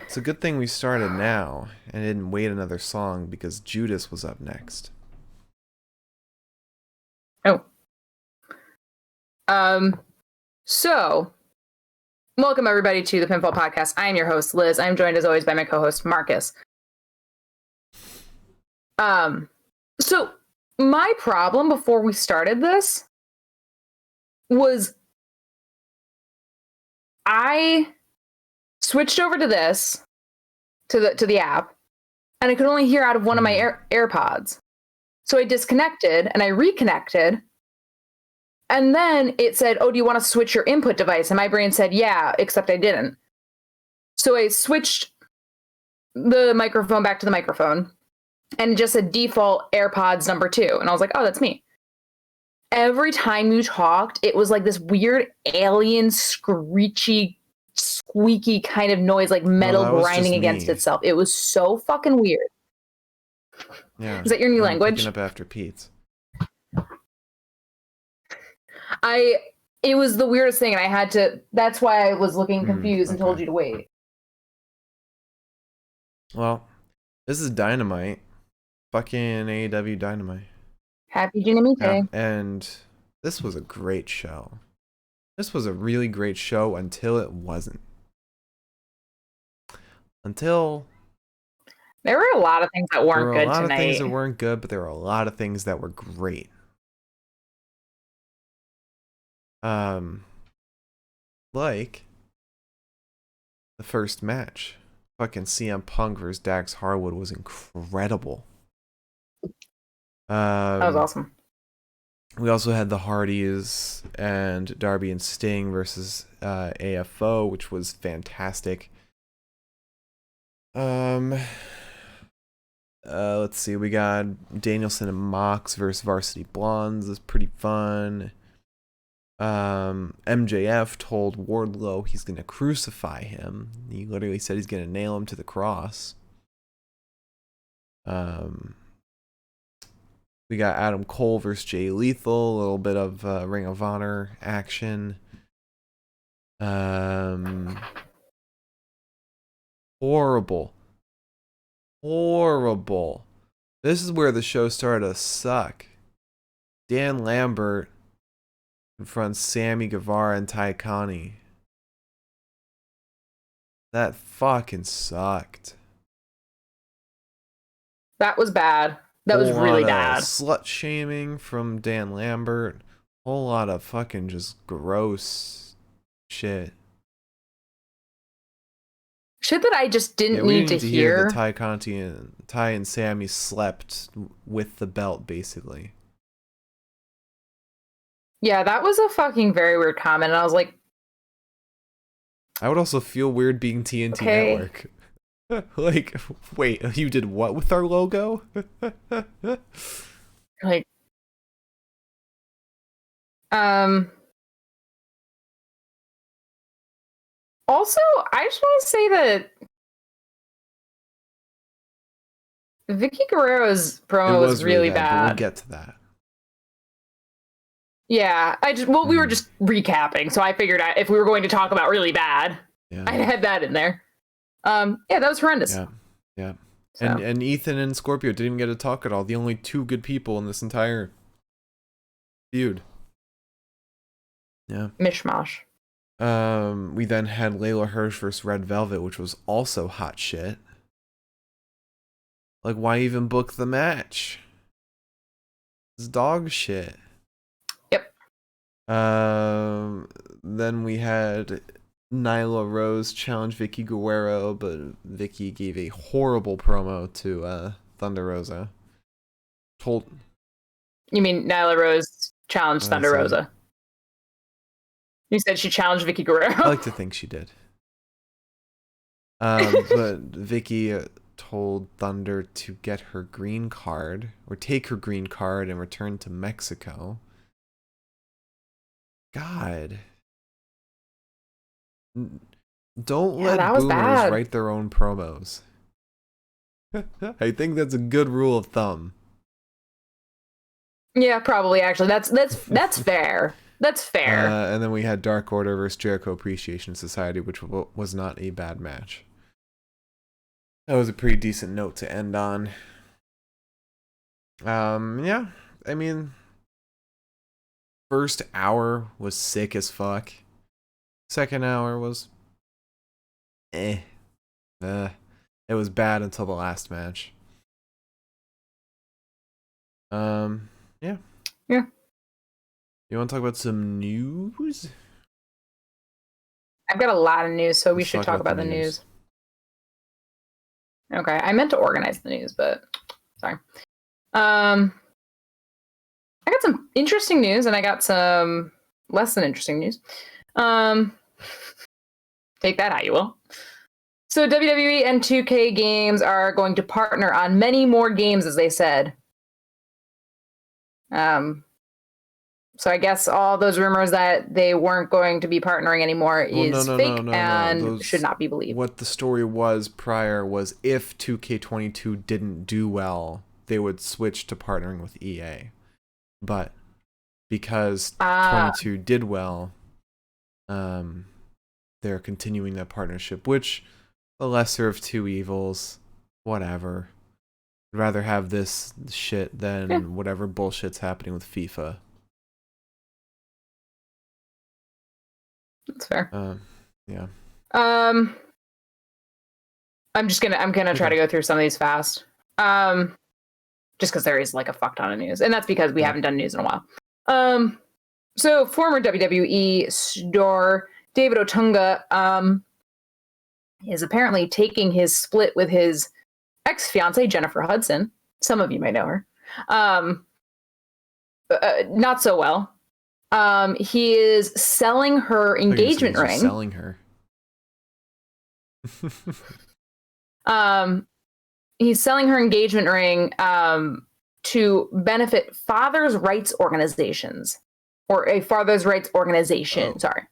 It's a good thing we started now and didn't wait another song because Judas was up next. Oh. So, welcome everybody to the Pinfall Podcast. I am your host, Liz. I'm joined as always by my co-host, Marcus. So my problem before we started this was I switched over to this, to the app, and I could only hear out of one of my AirPods. So I disconnected and I reconnected. And then it said, oh, do you want to switch your input device? And my brain said, yeah, except I didn't. So I switched the microphone back to the microphone and it just said default AirPods number 2. And I was like, oh, that's me. Every time you talked, it was like this weird alien screechy, squeaky kind of noise, like metal grinding against itself. It was so fucking weird. Yeah. Is that your new language? Picking up after Pete's. It was the weirdest thing, and I had to. That's why I was looking confused and told you to wait. Well, this is Dynamite. Fucking AEW Dynamite. Happy Dynamite. Yeah, and this was a great show. This was a really great show until it wasn't. Until there were a lot of things that weren't good tonight. There were a lot of things that weren't good, but there were a lot of things that were great. Like the first match, fucking CM Punk versus Dax Harwood was incredible. That was awesome. We also had the Hardys and Darby and Sting versus AFO, which was fantastic. Let's see, we got Danielson and Mox versus Varsity Blondes. This is pretty fun. MJF told Wardlow he's gonna crucify him. He literally said he's gonna nail him to the cross. We got Adam Cole versus Jay Lethal, a little bit of Ring of Honor action. Horrible. This is where the show started to suck. Dan Lambert confronts Sammy Guevara and Ty Conti. That fucking sucked. That was bad. That was really bad. Slut shaming from Dan Lambert. Whole lot of fucking just gross shit. Shit that I just didn't need to hear. That Ty Conti and Ty and Sammy slept with the belt, basically. Yeah, that was a fucking very weird comment, and I was like, I would also feel weird being TNT Network. Like, wait, you did what with our logo? Like, also, I just want to say that Vickie Guerrero's promo was really bad. We'll get to that. Yeah, we were just recapping, so I figured if we were going to talk about really bad, I'd had that in there. Yeah, that was horrendous. Yeah. So. And Ethan and Scorpio didn't even get to talk at all. The only two good people in this entire feud. Yeah. Mishmash. We then had Layla Hirsch versus Red Velvet, which was also hot shit. Like, why even book the match? It's dog shit. Yep. Then we had Nyla Rose challenge Vickie Guerrero, but Vickie gave a horrible promo to Thunder Rosa. You mean Nyla Rose challenged Thunder Rosa? You said she challenged Vickie Guerrero. I like to think she did. But Vickie told Thunder to get her green card, or take her green card and return to Mexico. God. Don't let boomers write their own promos. I think that's a good rule of thumb. Yeah, probably, actually. That's fair. That's fair. And then we had Dark Order versus Jericho Appreciation Society, which was not a bad match. That was a pretty decent note to end on. Yeah, I mean, first hour was sick as fuck. Second hour was It was bad until the last match. Yeah. Yeah. You want to talk about some news? I've got a lot of news, so we Let's should talk about the news. Okay, I meant to organize the news, but sorry. I got some interesting news, and I got some less than interesting news. Take that how you will. So WWE and 2K Games are going to partner on many more games, as they said. So I guess all those rumors that they weren't going to be partnering anymore is fake and should not be believed. What the story was prior was if 2K22 didn't do well, they would switch to partnering with EA. But because 22 did well, they're continuing that partnership, which the lesser of two evils, whatever. I'd rather have this shit than whatever bullshit's happening with FIFA. That's fair. Yeah. I'm gonna try to go through some of these fast. Just because there is like a fuck ton of news, and that's because we haven't done news in a while. So former WWE star David Otunga is apparently taking his split with his ex-fiancée Jennifer Hudson. Some of you may know her. Not so well. He is selling her engagement ring. Selling her. He's selling her engagement ring to benefit fathers' rights organizations, or a fathers' rights organization. Oh. Sorry.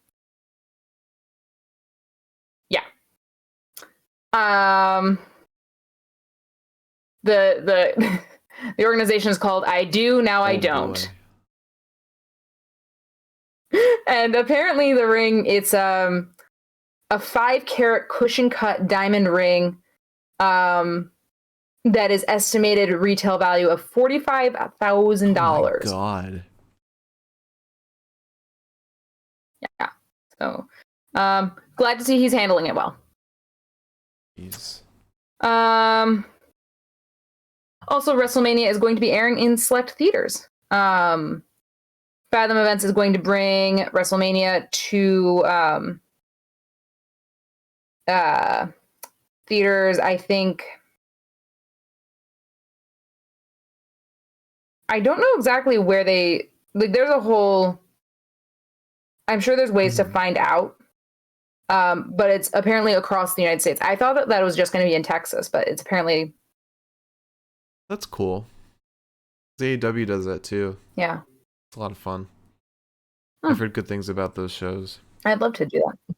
Yeah. The organization is called I Do Now I Don't. Boy. And apparently the ring, it's a 5-carat cushion cut diamond ring that is estimated retail value of $45,000. Oh my God. Yeah. So glad to see he's handling it well. Jeez. Also, WrestleMania is going to be airing in select theaters. Fathom Events is going to bring WrestleMania to theaters, I think. I don't know exactly where they... Like, there's a whole... I'm sure there's ways to find out. But it's apparently across the United States. I thought that was just going to be in Texas, but it's apparently... That's cool. AEW does that too. Yeah. It's a lot of fun. I've heard good things about those shows. I'd love to do that.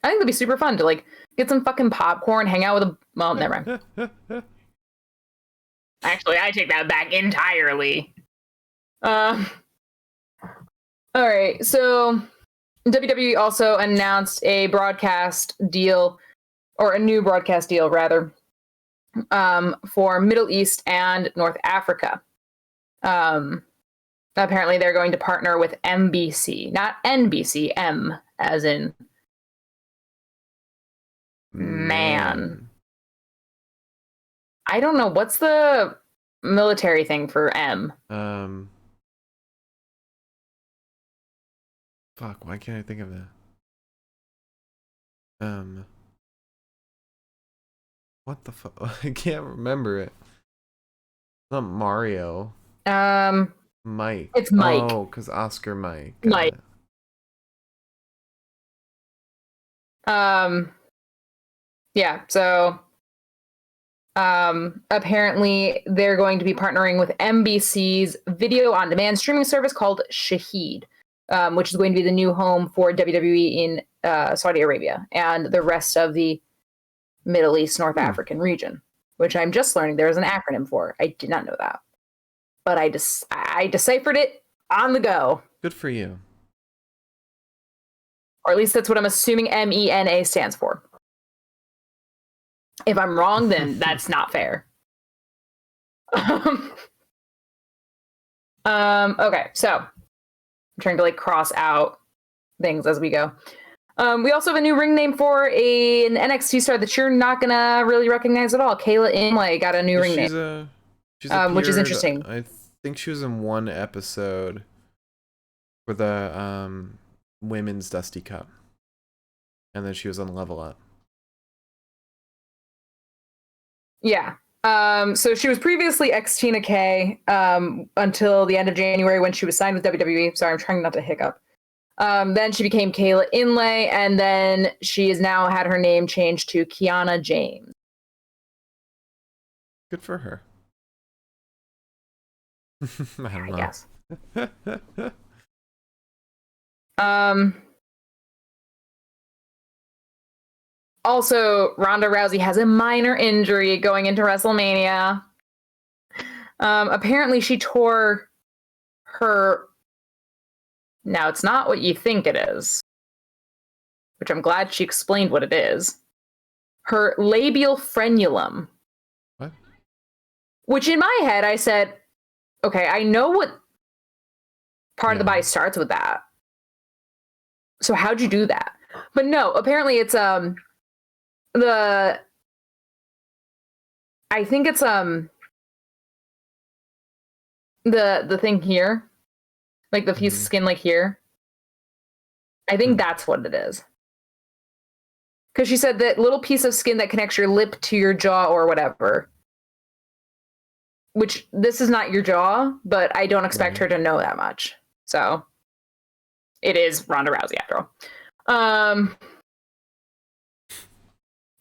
I think it'd be super fun to like get some fucking popcorn, hang out with a... Well, never mind. Actually, I take that back entirely. All right, so WWE also announced a broadcast deal, or a new broadcast deal, rather, for Middle East and North Africa. Apparently, they're going to partner with MBC, not NBC, M as in man. I don't know. What's the military thing for M? Fuck, why can't I think of that? What the fuck? I can't remember it. Not Mario. Mike. It's Mike. Oh, because Oscar Mike. Mike. Yeah, so apparently they're going to be partnering with NBC's video on demand streaming service called Shahid, which is going to be the new home for WWE in Saudi Arabia and the rest of the Middle East, North African region, which I'm just learning there is an acronym for. I did not know that. But I deciphered it On the go. Good for you. Or at least that's what I'm assuming MENA stands for. If I'm wrong, then that's not fair. Okay, so I'm trying to like cross out things as we go. We also have a new ring name for an NXT star that you're not gonna really recognize at all. Kayla Inlay got a new ring name, which is interesting. I think she was in one episode for the women's Dusty Cup, and then she was on Level Up. Yeah. So she was previously ex-Tina K until the end of January when she was signed with WWE. Sorry, I'm trying not to hiccup. Then she became Kayla Inlay, and then she has now had her name changed to Kiana James. Good for her. I guess. Also, Ronda Rousey has a minor injury going into WrestleMania. Apparently, she tore her... Now, it's not what you think it is, which I'm glad she explained what it is. Her labial frenulum. What? Which in my head, I said, okay, I know what part of the body starts with that. So how'd you do that? But no, apparently it's I think it's the thing here, like the piece of skin like here. I think that's what it is. Because she said that little piece of skin that connects your lip to your jaw or whatever. Which this is not your jaw, but I don't expect her to know that much. So it is Ronda Rousey after all.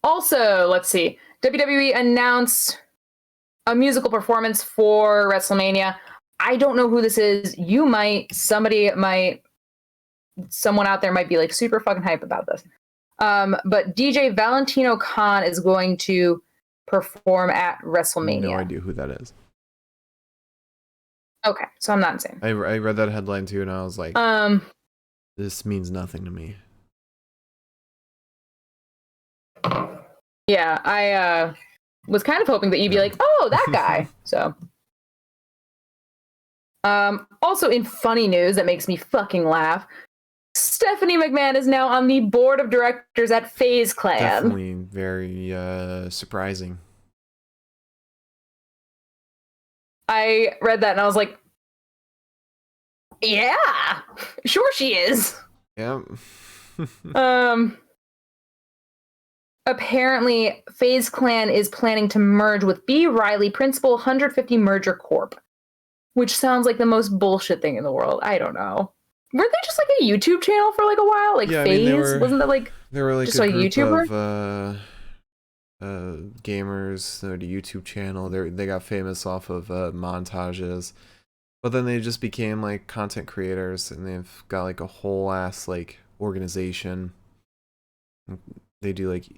Also, let's see. WWE announced a musical performance for WrestleMania. I don't know who this is. You might, someone out there might be like super fucking hype about this. But DJ Valentino Khan is going to perform at WrestleMania. No idea who that is. Okay, so I'm not insane. I read that headline too, and I was like, this means nothing to me. Yeah, I was kind of hoping that you'd be like, oh, that guy. So, also in funny news that makes me fucking laugh, Stephanie McMahon is now on the board of directors at FaZe Clan. Definitely very surprising. I read that and I was like, yeah, sure she is. Yeah. Apparently, FaZe Clan is planning to merge with B. Riley Principal 150 Merger Corp, which sounds like the most bullshit thing in the world. I don't know. Weren't they just like a YouTube channel for like a while? Like yeah, FaZe? I mean, Wasn't that like they were like just a like group YouTuber? of gamers. They had a YouTube channel. They got famous off of montages, but then they just became like content creators, and they've got like a whole ass like organization. They do like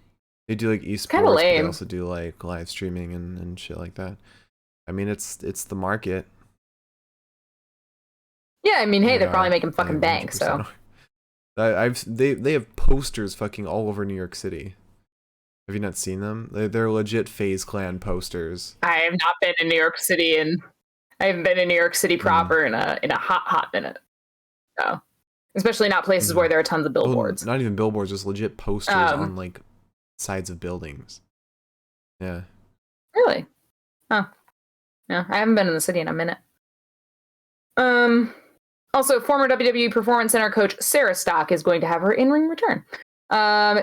esports, but they also do like live streaming and shit like that. I mean, it's the market. Yeah, I mean, hey, they're probably making fucking bank, so. They have posters fucking all over New York City. Have you not seen them? They're legit FaZe Clan posters. I have not been in New York City, and I haven't been in New York City proper in a hot minute. So, especially not places where there are tons of billboards. Well, not even billboards, just legit posters on like sides of buildings. Yeah. Really? Huh. Yeah, I haven't been in the city in a minute. Also, former WWE Performance Center coach Sarah Stock is going to have her in-ring return.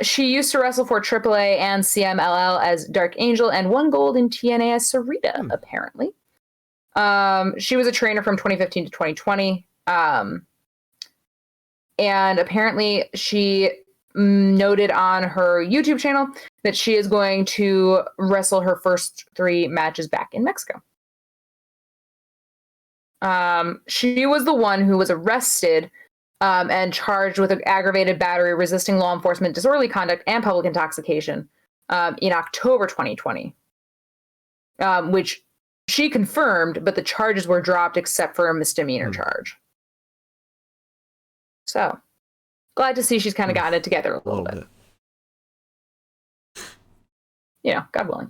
She used to wrestle for AAA and CMLL as Dark Angel and won gold in TNA as Sarita, apparently. She was a trainer from 2015 to 2020. And apparently she noted on her YouTube channel that she is going to wrestle her first 3 matches back in Mexico. She was the one who was arrested and charged with aggravated battery, resisting law enforcement, disorderly conduct, and public intoxication in October 2020, which she confirmed, but the charges were dropped except for a misdemeanor charge. So glad to see she's kind of gotten it together a little bit. God willing.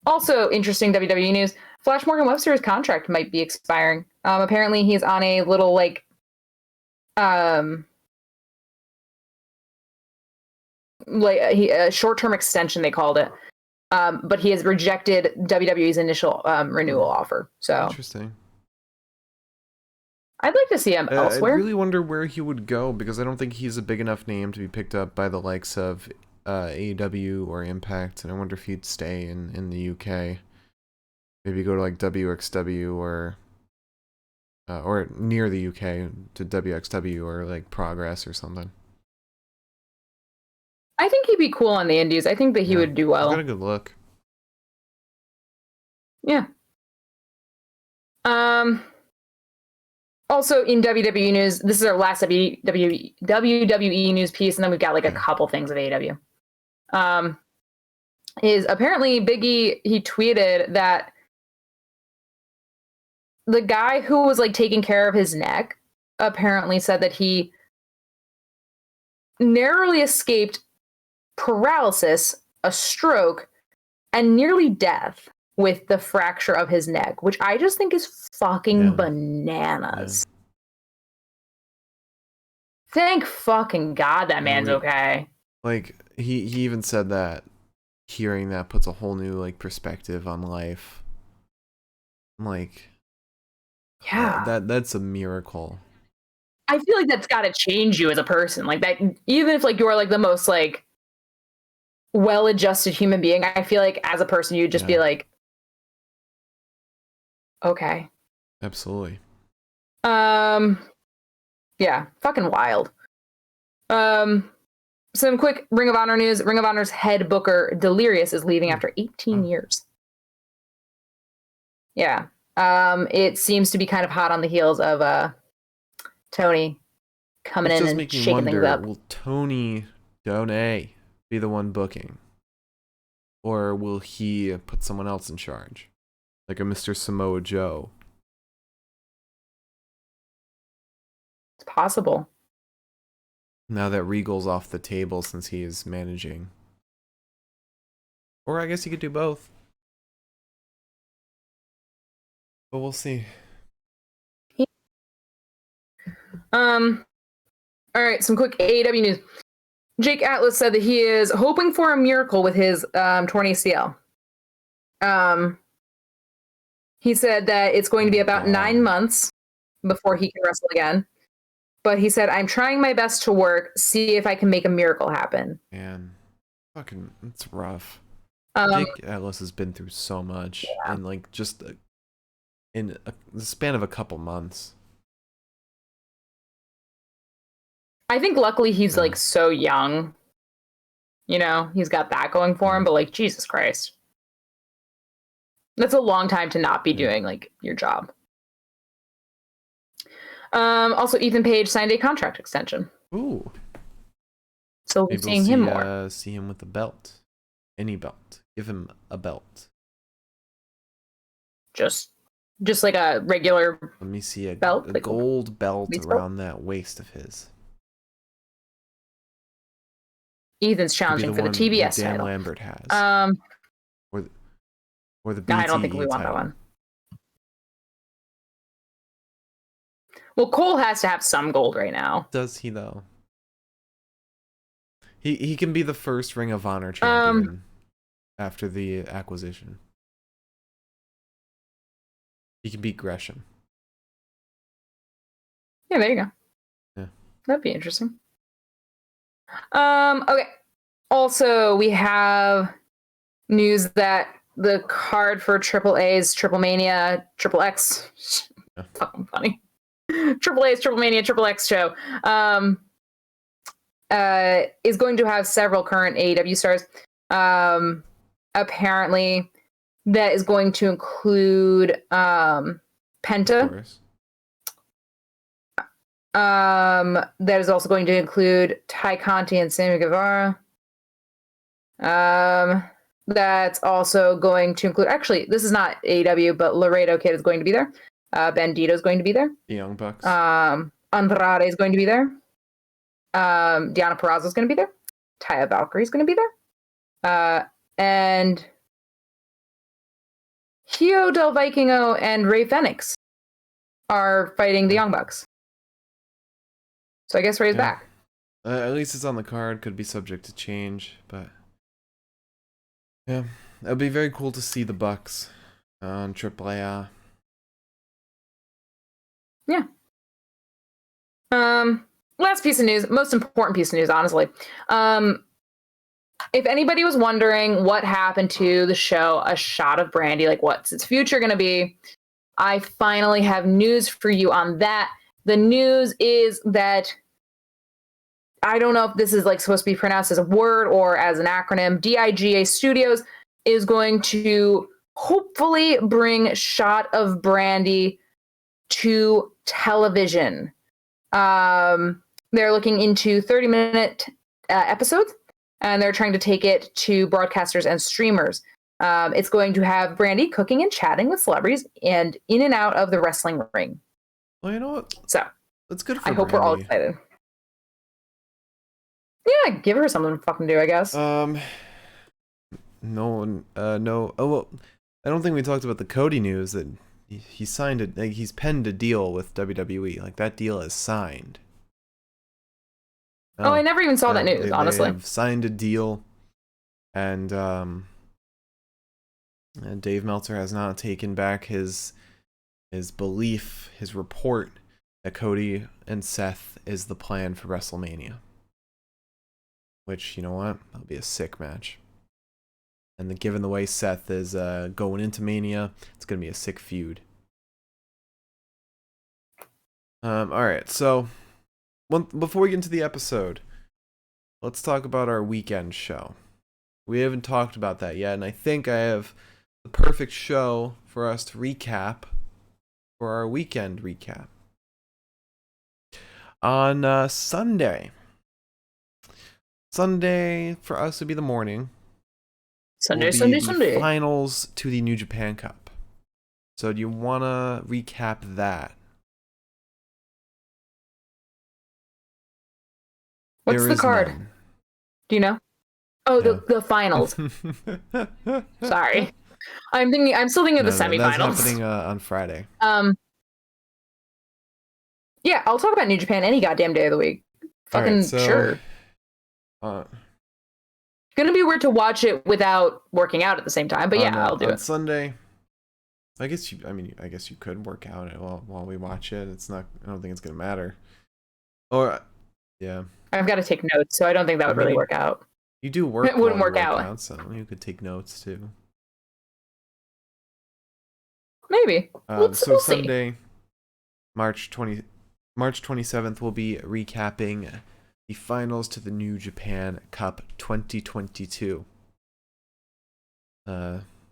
Also interesting WWE news. Flash Morgan Webster's contract might be expiring. Apparently he's on a little a short-term extension, they called it. But he has rejected WWE's initial renewal offer. So interesting. I'd like to see him elsewhere. I really wonder where he would go, because I don't think he's a big enough name to be picked up by the likes of AEW or Impact, and I wonder if he'd stay in the UK. Maybe go to like WXW or near the UK to WXW or like Progress or something. I think he'd be cool on the indies. I think that he would do well. He's got a good look. Yeah. Also in WWE news, this is our last WWE news piece, and then we've got like a couple things of AEW. Is apparently Biggie, he tweeted that the guy who was like taking care of his neck apparently said that he narrowly escaped paralysis, a stroke, and nearly death with the fracture of his neck, which I just think is fucking bananas. Yeah. Thank fucking God that man's okay. Like, he even said that hearing that puts a whole new like perspective on life. I'm like, yeah, that's a miracle. I feel like that's got to change you as a person. Like that, even if like you're like the most like well-adjusted human being, I feel like as a person you'd just be like, okay. Absolutely. Yeah, fucking wild. Some quick Ring of Honor news. Ring of Honor's head booker Delirious is leaving after 18 years. Yeah. It seems to be kind of hot on the heels of Tony coming in and shaking things up. Will Tony Donay be the one booking? Or will he put someone else in charge? Like a Mr. Samoa Joe? It's possible. Now that Regal's off the table since he is managing. Or I guess he could do both. But we'll see. All right, some quick AEW news. Jake Atlas said that he is hoping for a miracle with his torn ACL. He said that it's going to be about 9 months before he can wrestle again. But he said, I'm trying my best to work, see if I can make a miracle happen. Man, fucking, it's rough. Jake Atlas has been through so much, and like just in the span of a couple months. I think luckily he's like so young. You know, he's got that going for him, but like, Jesus Christ. That's a long time to not be doing like your job. Also, Ethan Page signed a contract extension. Ooh. So we'll be seeing him more. See him with a belt. Any belt. Give him a belt. Just like a regular Let me see a belt, a gold belt around that waist of his. Ethan's challenging for the TBS Dan title. Lambert has. Or the BTE no, I don't think we want title. that one. Well, Cole has to have some gold right now. Does he though? He can be the first Ring of Honor champion after the acquisition. He can beat Gresham. Yeah, there you go. Yeah. That'd be interesting. Okay. Also, we have news that the card for AAA's Triple Mania, Triple X, fucking funny. AAA's Triple Mania, Triple X show is going to have several current AEW stars. Apparently, that is going to include Penta. That is also going to include Ty Conti and Sammy Guevara. That's also going to include, actually, this is not AEW, but Laredo Kid is going to be there. Bandito is going to be there. The Young Bucks. Andrade is going to be there. Deonna Purrazzo is going to be there. Taya Valkyrie is going to be there. And Hio Del Vikingo and Rey Fenix are fighting the Young Bucks. So I guess Rey's back. At least it's on the card. Could be subject to change, but yeah, it'll be very cool to see the Bucks on AAA. Yeah. Last piece of news, most important piece of news, honestly. If anybody was wondering what happened to the show A Shot of Brandy, like what's its future going to be, I finally have news for you on that. The news is that I don't know if this is like supposed to be pronounced as a word or as an acronym. DIGA Studios is going to hopefully bring Shot of Brandy to television. They're looking into 30-minute episodes, and they're trying to take it to broadcasters and streamers. It's going to have Brandy cooking and chatting with celebrities and in and out of the wrestling ring. Well, you know what? So that's good for I hope Brandy. we're all excited. Yeah, give her something to fucking do, I guess. No one, no. Oh, well, I don't think we talked about the Cody news that he signed it. Like, he's penned a deal with WWE. Like, that deal is signed. Oh, I never even saw that news, honestly. They have signed a deal, and Dave Meltzer has not taken back his belief, his report that Cody and Seth is the plan for WrestleMania. Which, you know what? That'll be a sick match. And given the way Seth is going into Mania, it's going to be a sick feud. Alright, so before we get into the episode, let's talk about our weekend show. We haven't talked about that yet, and I think I have the perfect show for us to recap for our weekend recap. On Sunday for us would be the morning. Sunday. Finals to the New Japan Cup. So do you want to recap that? What's the card? None. Do you know? Oh, yeah. the finals. Sorry. I'm still thinking of the semifinals. That's happening on Friday. Yeah, I'll talk about New Japan any goddamn day of the week. Fucking right, sure. Gonna be weird to watch it without working out at the same time, but yeah, I'll do it. On Sunday, I guess you could work out while we watch it. I don't think it's gonna matter. Or, yeah. I've got to take notes, so I don't think that would really work out. You do work. It wouldn't work out. So you could take notes too. Maybe. We'll Sunday, see. March 27th, we'll be recapping the finals to the New Japan Cup 2022.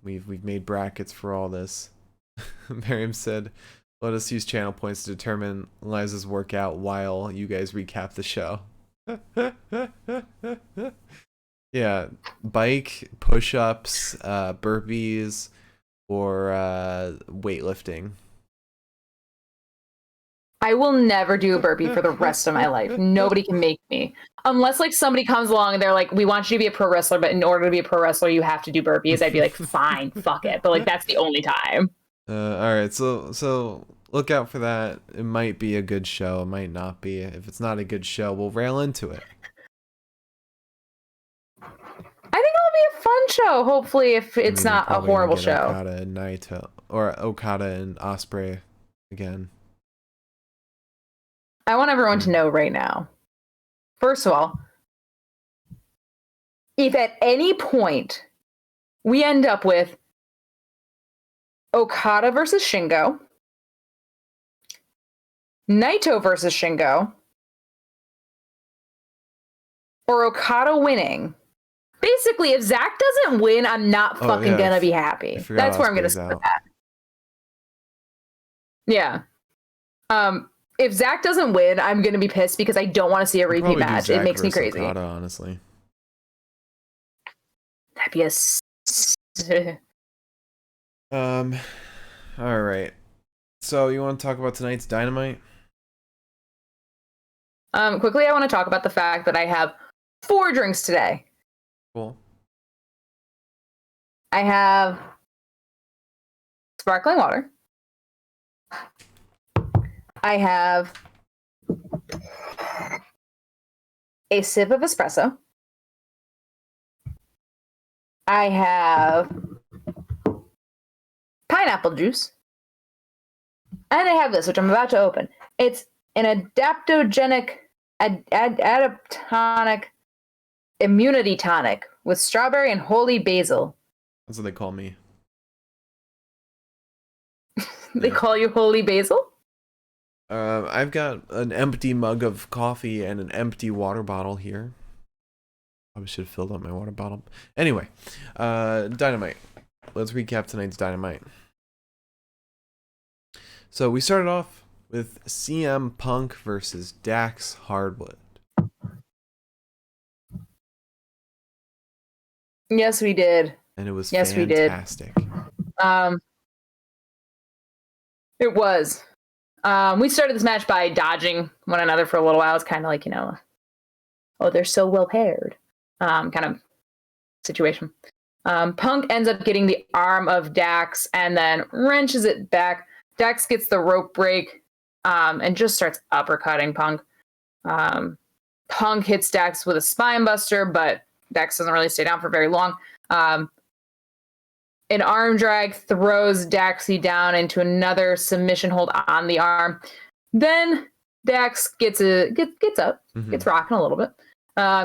We've made brackets for all this. Miriam said, "Let us use channel points to determine Liza's workout while you guys recap the show." Yeah, bike, push-ups, burpees, or weightlifting. I will never do a burpee for the rest of my life. Nobody can make me. Unless like somebody comes along and they're like, "We want you to be a pro wrestler, but in order to be a pro wrestler, you have to do burpees." I'd be like, "Fine, fuck it." But like that's the only time. All right, so look out for that. It might be a good show. It might not be. If it's not a good show, we'll rail into it. I think it'll be a fun show. Hopefully, if it's not a horrible show. Okada and Naito, or Okada and Ospreay again. I want everyone to know right now. First of all, if at any point we end up with Okada versus Shingo, Naito versus Shingo, or Okada winning, basically, if Zach doesn't win, I'm not fucking gonna be happy. That's where I'm gonna start that. Yeah. If Zach doesn't win, I'm gonna be pissed because I don't want to see a repeat match. It makes me crazy. Okada, honestly. That'd be All right. So you want to talk about tonight's Dynamite? Quickly, I want to talk about the fact that I have 4 drinks today. Cool. I have sparkling water. I have a sip of espresso. I have pineapple juice. And I have this, which I'm about to open. It's an adaptogenic, adaptonic immunity tonic with strawberry and holy basil. That's what they call me. They call you holy basil? I've got an empty mug of coffee and an empty water bottle here. Probably should have filled up my water bottle. Anyway, Dynamite. Let's recap tonight's Dynamite. So we started off with CM Punk versus Dax Hardwood. Yes, we did. And it was We fantastic. did. It was. We started this match by dodging one another for a little while. It's kind of like, oh, they're so well paired kind of situation. Punk ends up getting the arm of Dax and then wrenches it back. Dax gets the rope break and just starts uppercutting Punk. Punk hits Dax with a spine buster, but Dax doesn't really stay down for very long. An arm drag throws Daxie down into another submission hold on the arm. Then Dax gets up, gets rocking a little bit,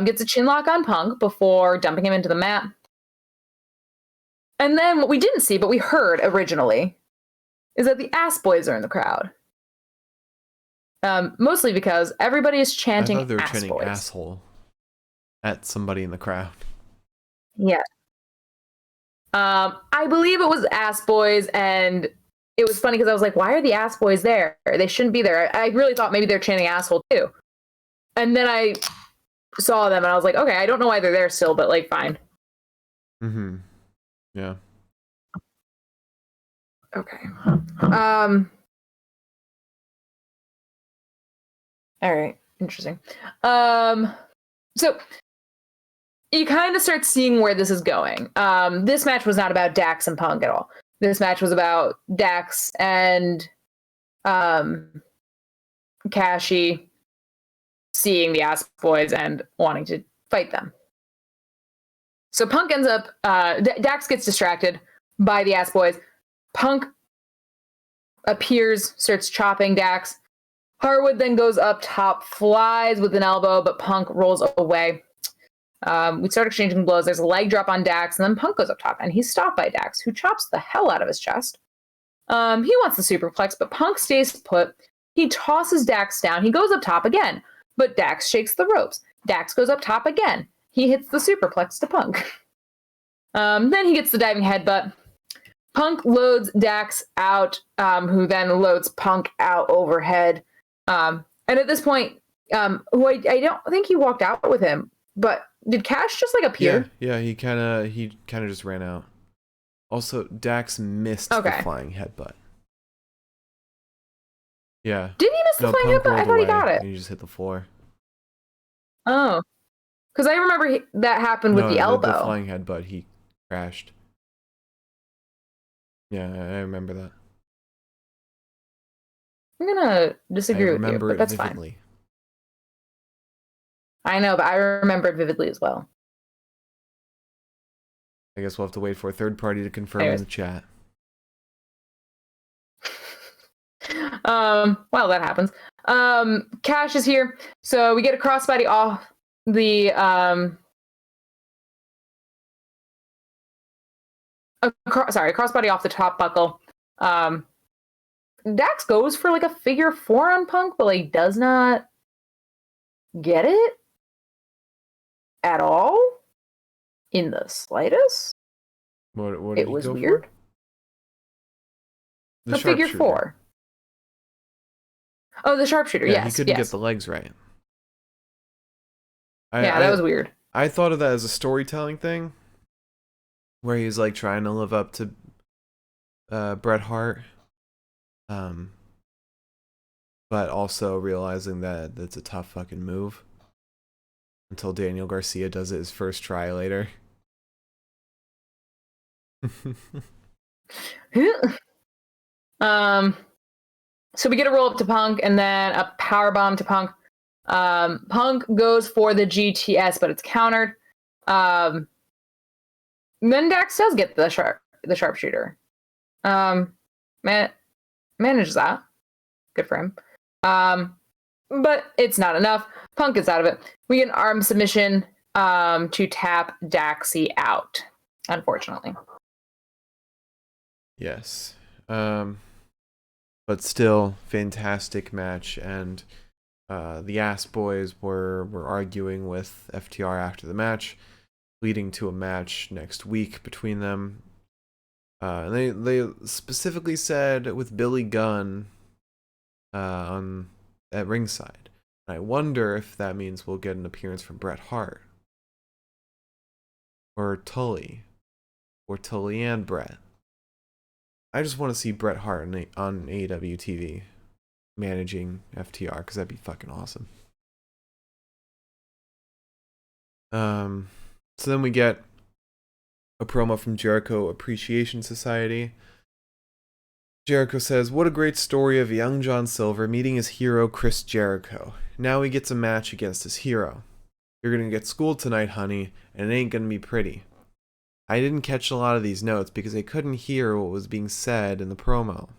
gets a chin lock on Punk before dumping him into the mat. And then what we didn't see, but we heard originally, is that the Ass Boys are in the crowd. Mostly because everybody is chanting I thought they were Ass chanting Boys. asshole at somebody in the crowd. Yeah. I believe it was Ass Boys, and it was funny because I was like, why are the Ass Boys there? They shouldn't be there. I really thought maybe they're chanting asshole too. And then I saw them and I was like, okay, I don't know why they're there still, but like, fine. Mm-hmm. Yeah. Okay. All right. Interesting. So you kind of start seeing where this is going. This match was not about Dax and Punk at all. This match was about Dax and Kashi seeing the Ass Boys and wanting to fight them. So Punk ends up, Dax gets distracted by the Ass Boys. Punk appears, starts chopping Dax. Harwood then goes up top, flies with an elbow, but Punk rolls away. We start exchanging blows. There's a leg drop on Dax, and then Punk goes up top, and he's stopped by Dax, who chops the hell out of his chest. He wants the superplex, but Punk stays put. He tosses Dax down. He goes up top again, but Dax shakes the ropes. Dax goes up top again. He hits the superplex to Punk. Then he gets the diving headbutt. Punk loads Dax out, who then loads Punk out overhead. And at this point, who I don't think he walked out with him, but did Cash just like appear? Yeah, he kind of just ran out. Also, Dax missed the flying headbutt. Yeah. Did he miss the flying headbutt? I thought he got it. He just hit the floor. Oh. Because I remember that happened with the elbow. The flying headbutt, he crashed. Yeah, I remember that. I'm gonna disagree with you, but that's vividly. Fine. I know, but I remember it vividly as well. I guess we'll have to wait for a third party to confirm in the chat. Well, that happens. Cash is here, so we get a crossbody off the crossbody off the top buckle. Dax goes for like a figure 4 on Punk, but like does not get it at all in the slightest. What did it was go weird. For? The figure 4. Oh, the sharpshooter. Yeah, yes, he couldn't get the legs right. That was weird. I thought of that as a storytelling thing, where he's like trying to live up to Bret Hart. but also realizing that that's a tough fucking move until Daniel Garcia does it his first try later. So we get a roll up to Punk and then a power bomb to Punk. Punk goes for the GTS, but it's countered. Then Dax does get the sharpshooter. Manages that. Good for him. But it's not enough. Punk gets out of it. We get an arm submission to tap Daxie out, unfortunately. Yes. But still, fantastic match. And the Ass Boys were arguing with FTR after the match, leading to a match next week between them. And they specifically said with Billy Gunn at ringside. And I wonder if that means we'll get an appearance from Bret Hart. Or Tully. Or Tully and Bret. I just want to see Bret Hart on AEW TV managing FTR, because that'd be fucking awesome. So then we get a promo from Jericho Appreciation Society. Jericho says, "What a great story of young John Silver meeting his hero Chris Jericho. Now he gets a match against his hero. You're gonna get schooled tonight, honey, and it ain't gonna be pretty." I didn't catch a lot of these notes because I couldn't hear what was being said in the promo,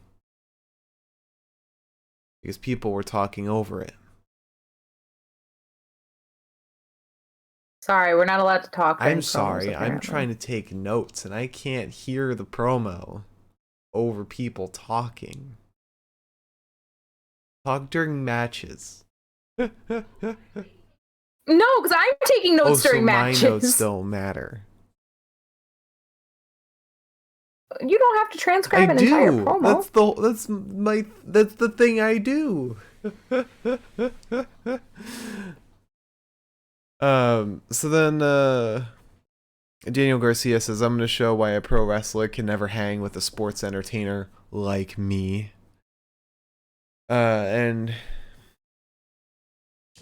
because people were talking over it. Sorry, we're not allowed to talk. I'm sorry, I'm trying to take notes and I can't hear the promo over people talking. Talk during matches. No, because I'm taking notes during matches. My notes don't matter. You don't have to transcribe an entire promo. That's the thing I do. So then Daniel Garcia says, "I'm going to show why a pro wrestler can never hang with a sports entertainer like me." And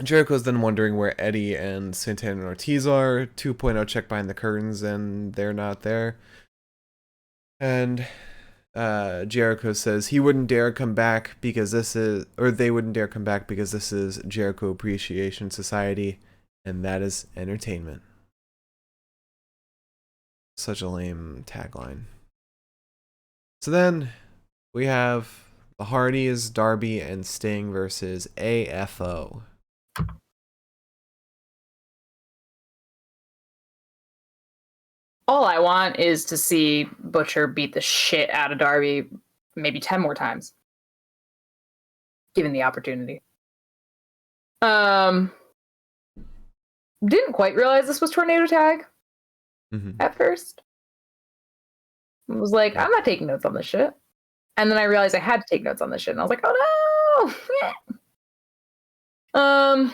Jericho's then wondering where Eddie and Santana and Ortiz are. 2.0 check behind the curtains, and they're not there. And Jericho says he wouldn't dare come back because they wouldn't dare come back because this is Jericho Appreciation Society, and that is entertainment. Such a lame tagline. So then we have the Hardys, Darby, and Sting versus AFO. All I want is to see Butcher beat the shit out of Darby maybe 10 more times, given the opportunity. Didn't quite realize this was Tornado Tag at first. I was like, I'm not taking notes on this shit. And then I realized I had to take notes on this shit, and I was like, oh no!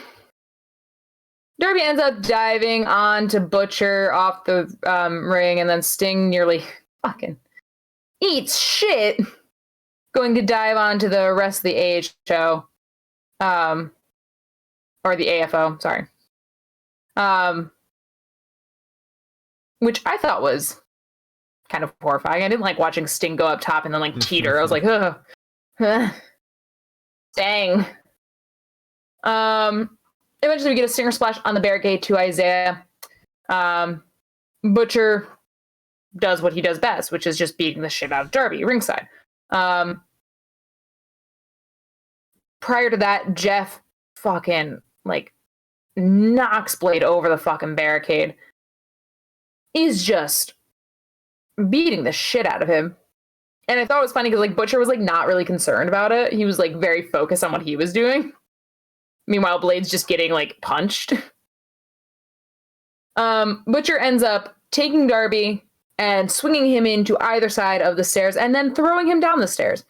Darby ends up diving onto Butcher off the ring, and then Sting nearly fucking eats shit, going to dive onto the rest of the AHO, or the AFO, sorry. Which I thought was kind of horrifying. I didn't like watching Sting go up top and then like teeter. I was like, ugh. Dang. Eventually we get a Stinger Splash on the barricade to Isaiah. Butcher does what he does best, which is just beating the shit out of Darby ringside. Prior to that, Jeff fucking like knocks Blade over the fucking barricade. He's just beating the shit out of him. And I thought it was funny because like Butcher was like not really concerned about it. He was like very focused on what he was doing. Meanwhile, Blade's just getting like punched. Butcher ends up taking Darby and swinging him into either side of the stairs and then throwing him down the stairs.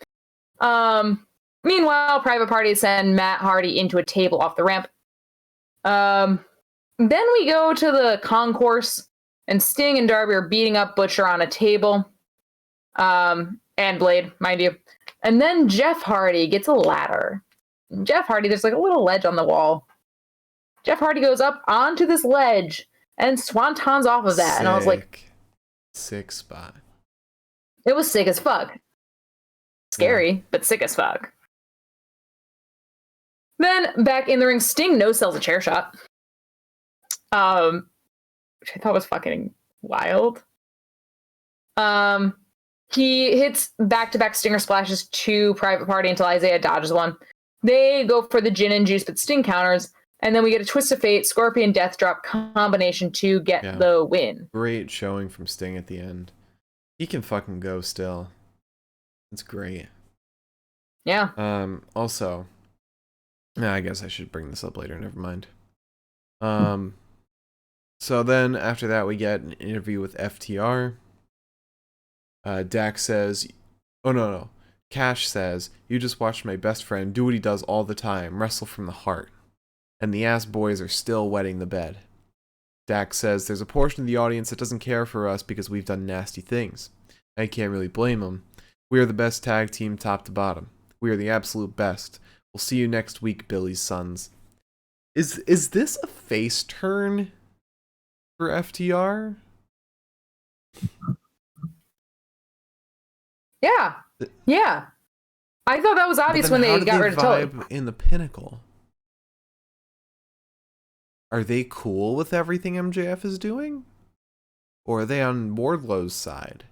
Meanwhile, Private Party send Matt Hardy into a table off the ramp. Then we go to the concourse, and Sting and Darby are beating up Butcher on a table. And Blade, mind you. And then Jeff Hardy gets a ladder Jeff Hardy, there's like a little ledge on the wall. Jeff Hardy goes up onto this ledge and swantons off of that. And I was like, sick spot. It was sick as fuck. Scary, but sick as fuck. Then back in the ring, Sting no-sells a chair shot. Which I thought was fucking wild. He hits back-to-back Stinger splashes to Private Party until Isaiah dodges one. They go for the gin and juice, but Sting counters. And then we get a Twist of Fate, Scorpion Death Drop combination to get the win. Great showing from Sting at the end. He can fucking go still. It's great. Yeah. Also, I guess I should bring this up later. Never mind. So then after that, we get an interview with FTR. Dax says, oh no. Cash says, you just watched my best friend do what he does all the time, wrestle from the heart. And the ass boys are still wetting the bed. Dax says, there's a portion of the audience that doesn't care for us because we've done nasty things. I can't really blame them. We are the best tag team top to bottom. We are the absolute best. We'll see you next week, Billy's sons. Is this a face turn for FTR? Yeah. Yeah. I thought that was obvious when they got rid of Tully. In the Pinnacle. Are they cool with everything MJF is doing? Or are they on Wardlow's side?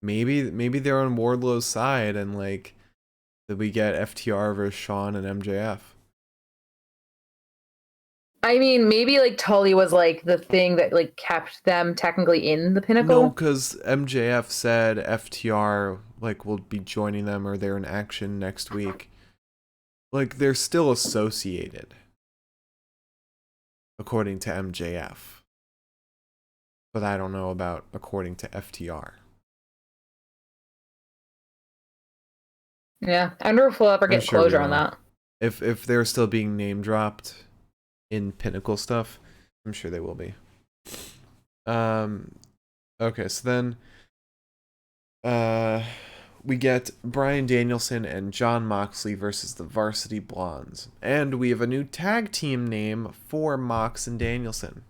Maybe they're on Wardlow's side and like that we get FTR versus Shawn and MJF. I mean, maybe like Tully was like the thing that like kept them technically in the Pinnacle. No, because MJF said FTR like will be joining them or they're in action next week. Like they're still associated, according to MJF. But I don't know about according to FTR. Yeah, I wonder if we'll ever get closure on that. If they're still being name dropped in Pinnacle stuff, I'm sure they will be. Okay, so then we get Bryan Danielson and Jon Moxley versus the Varsity Blondes. And we have a new tag team name for Mox and Danielson.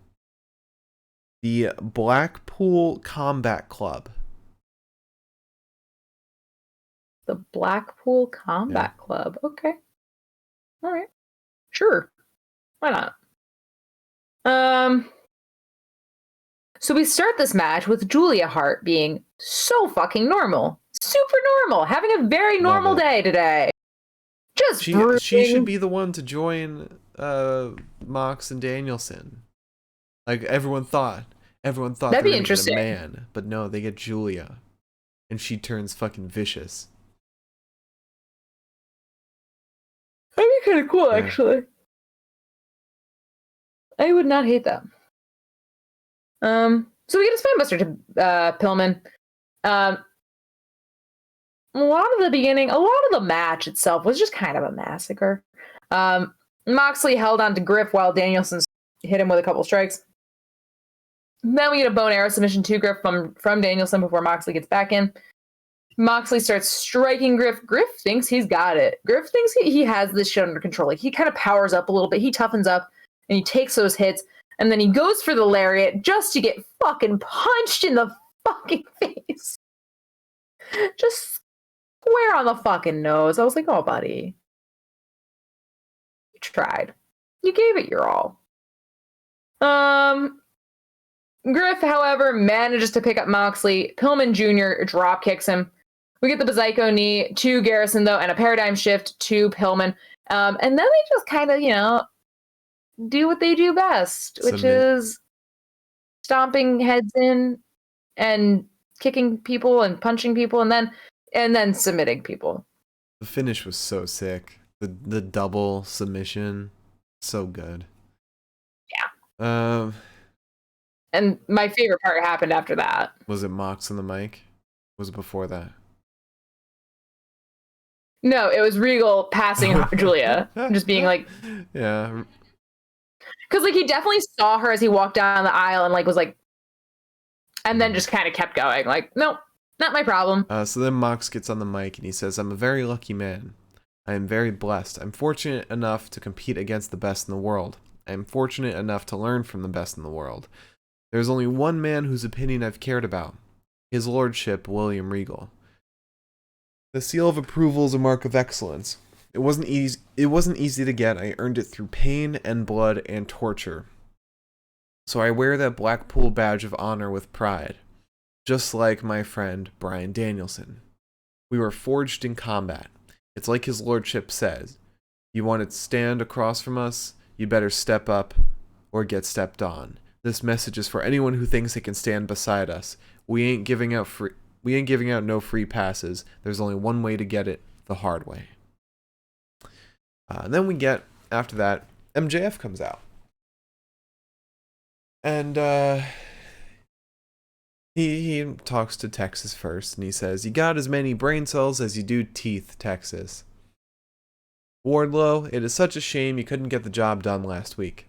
The Blackpool Combat Club. The Blackpool Combat Club. Okay. All right. Sure. Why not? So we start this match with Julia Hart being so fucking normal. Super normal. Having a very normal day today. Just she should be the one to join Mox and Danielson. Like everyone thought that'd be interesting. A man, but no, they get Julia. And she turns fucking vicious. That'd be kind of cool, actually. I would not hate that. So we get a spinebuster to Pillman. A lot of the match itself was just kind of a massacre. Moxley held on to Griff while Danielson hit him with a couple strikes. Then we get a bone arrow submission to Griff from Danielson before Moxley gets back in. Moxley starts striking Griff. Griff thinks he's got it. Griff thinks he has this shit under control. Like, he kind of powers up a little bit. He toughens up and he takes those hits. And then he goes for the lariat just to get fucking punched in the fucking face. Just square on the fucking nose. I was like, oh, buddy. You tried. You gave it your all. Griff, however, manages to pick up Moxley. Pillman Jr. drop kicks him. We get the Bazaico knee to Garrison, though, and a paradigm shift to Pillman. And then they just kind of, do what they do best, which is stomping heads in and kicking people and punching people and then submitting people. The finish was so sick. The double submission, so good. Yeah. And my favorite part happened after that. Was it Mox on the mic? Was it before that? No, it was Regal passing Julia, just being like, yeah. Because like he definitely saw her as he walked down the aisle and like was like, and then just kind of kept going. Like, nope, Not my problem. So then Mox gets on the mic and he says, I'm a very lucky man. I am very blessed. I'm fortunate enough to compete against the best in the world. I am fortunate enough to learn from the best in the world. There's only one man whose opinion I've cared about. His Lordship, William Regal. The seal of approval is a mark of excellence. It wasn't easy to get. I earned it through pain and blood and torture. So I wear that Blackpool badge of honor with pride. Just like my friend Bryan Danielson. We were forged in combat. It's like his Lordship says. You want to stand across from us? You better step up or get stepped on. This message is for anyone who thinks they can stand beside us. We ain't giving out no free passes. There's only one way to get it, the hard way. And then we get, after that, MJF comes out. And he talks to Texas first, and he says, you got as many brain cells as you do teeth, Texas. Wardlow, it is such a shame you couldn't get the job done last week.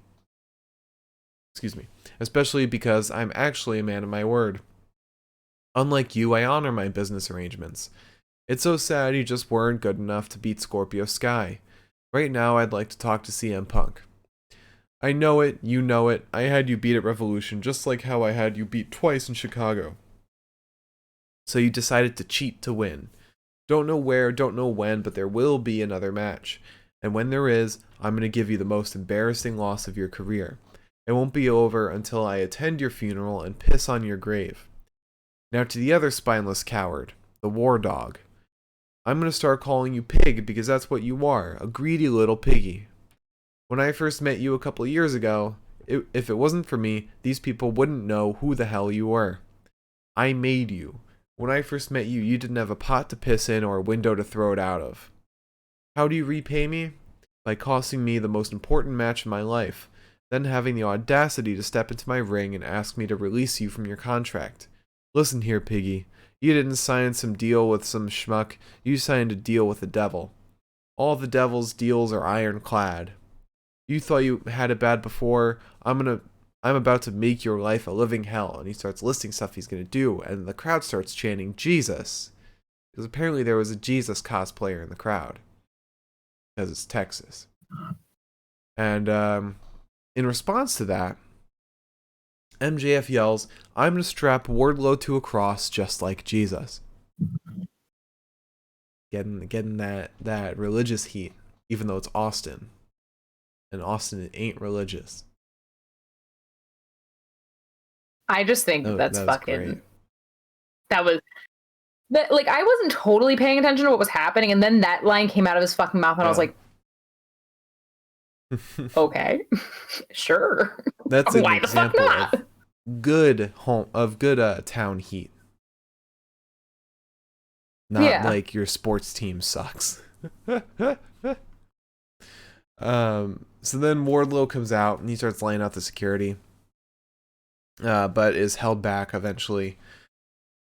Excuse me. Especially because I'm actually a man of my word. Unlike you, I honor my business arrangements. It's so sad you just weren't good enough to beat Scorpio Sky. Right now, I'd like to talk to CM Punk. I know it, you know it. I had you beat at Revolution, just like how I had you beat twice in Chicago. So you decided to cheat to win. Don't know where, don't know when, but there will be another match. And when there is, I'm going to give you the most embarrassing loss of your career. It won't be over until I attend your funeral and piss on your grave. Now to the other spineless coward, the War Dog. I'm going to start calling you Pig because that's what you are, a greedy little piggy. When I first met you a couple of years ago, if it wasn't for me, these people wouldn't know who the hell you were. I made you. When I first met you, you didn't have a pot to piss in or a window to throw it out of. How do you repay me? By costing me the most important match in my life, then having the audacity to step into my ring and ask me to release you from your contract. Listen here, Piggy. You didn't sign some deal with some schmuck. You signed a deal with the devil. All the devil's deals are ironclad. You thought you had it bad before. I'm about to make your life a living hell. And he starts listing stuff he's going to do. And the crowd starts chanting, Jesus. Because apparently there was a Jesus cosplayer in the crowd. Because it's Texas. And in response to that, MJF yells, I'm going to strap Wardlow to a cross just like Jesus. Getting that religious heat, even though it's Austin. And Austin ain't religious. I just think that's fucking... Great. That was... Like, I wasn't totally paying attention to what was happening, and then that line came out of his fucking mouth, and I was like, okay, sure. That's an Why example the fuck not? of good town heat. Not like your sports team sucks. So then Wardlow comes out and he starts laying out the security, but is held back eventually.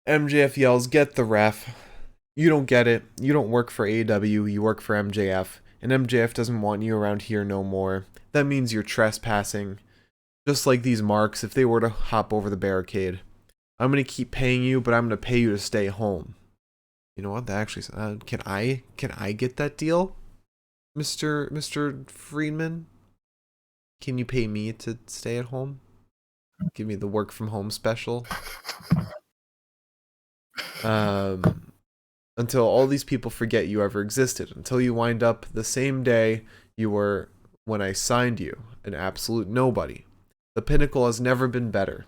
MJF yells, get the ref. You don't get it. You don't work for AEW, you work for MJF. And MJF doesn't want you around here no more. That means you're trespassing. Just like these marks if they were to hop over the barricade. I'm going to keep paying you, but I'm going to pay you to stay home. You know what? That actually... Can I get that deal? Mr. Friedman? Can you pay me to stay at home? Give me the work from home special? Until all these people forget you ever existed. Until you wind up the same day you were when I signed you. An absolute nobody. The pinnacle has never been better.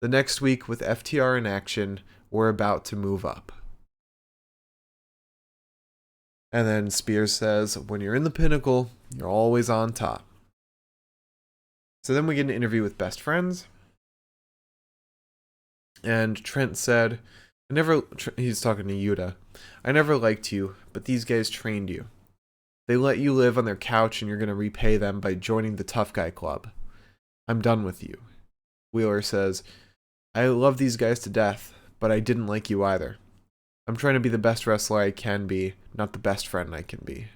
The next week with FTR in action, we're about to move up. And then Spears says, when you're in the pinnacle, you're always on top. So then we get an interview with Best Friends. And Trent said, he's talking to Yuta, I never liked you, but these guys trained you. They let you live on their couch and you're going to repay them by joining the Tough Guy Club. I'm done with you. Wheeler says, I love these guys to death, but I didn't like you either. I'm trying to be the best wrestler I can be, not the best friend I can be.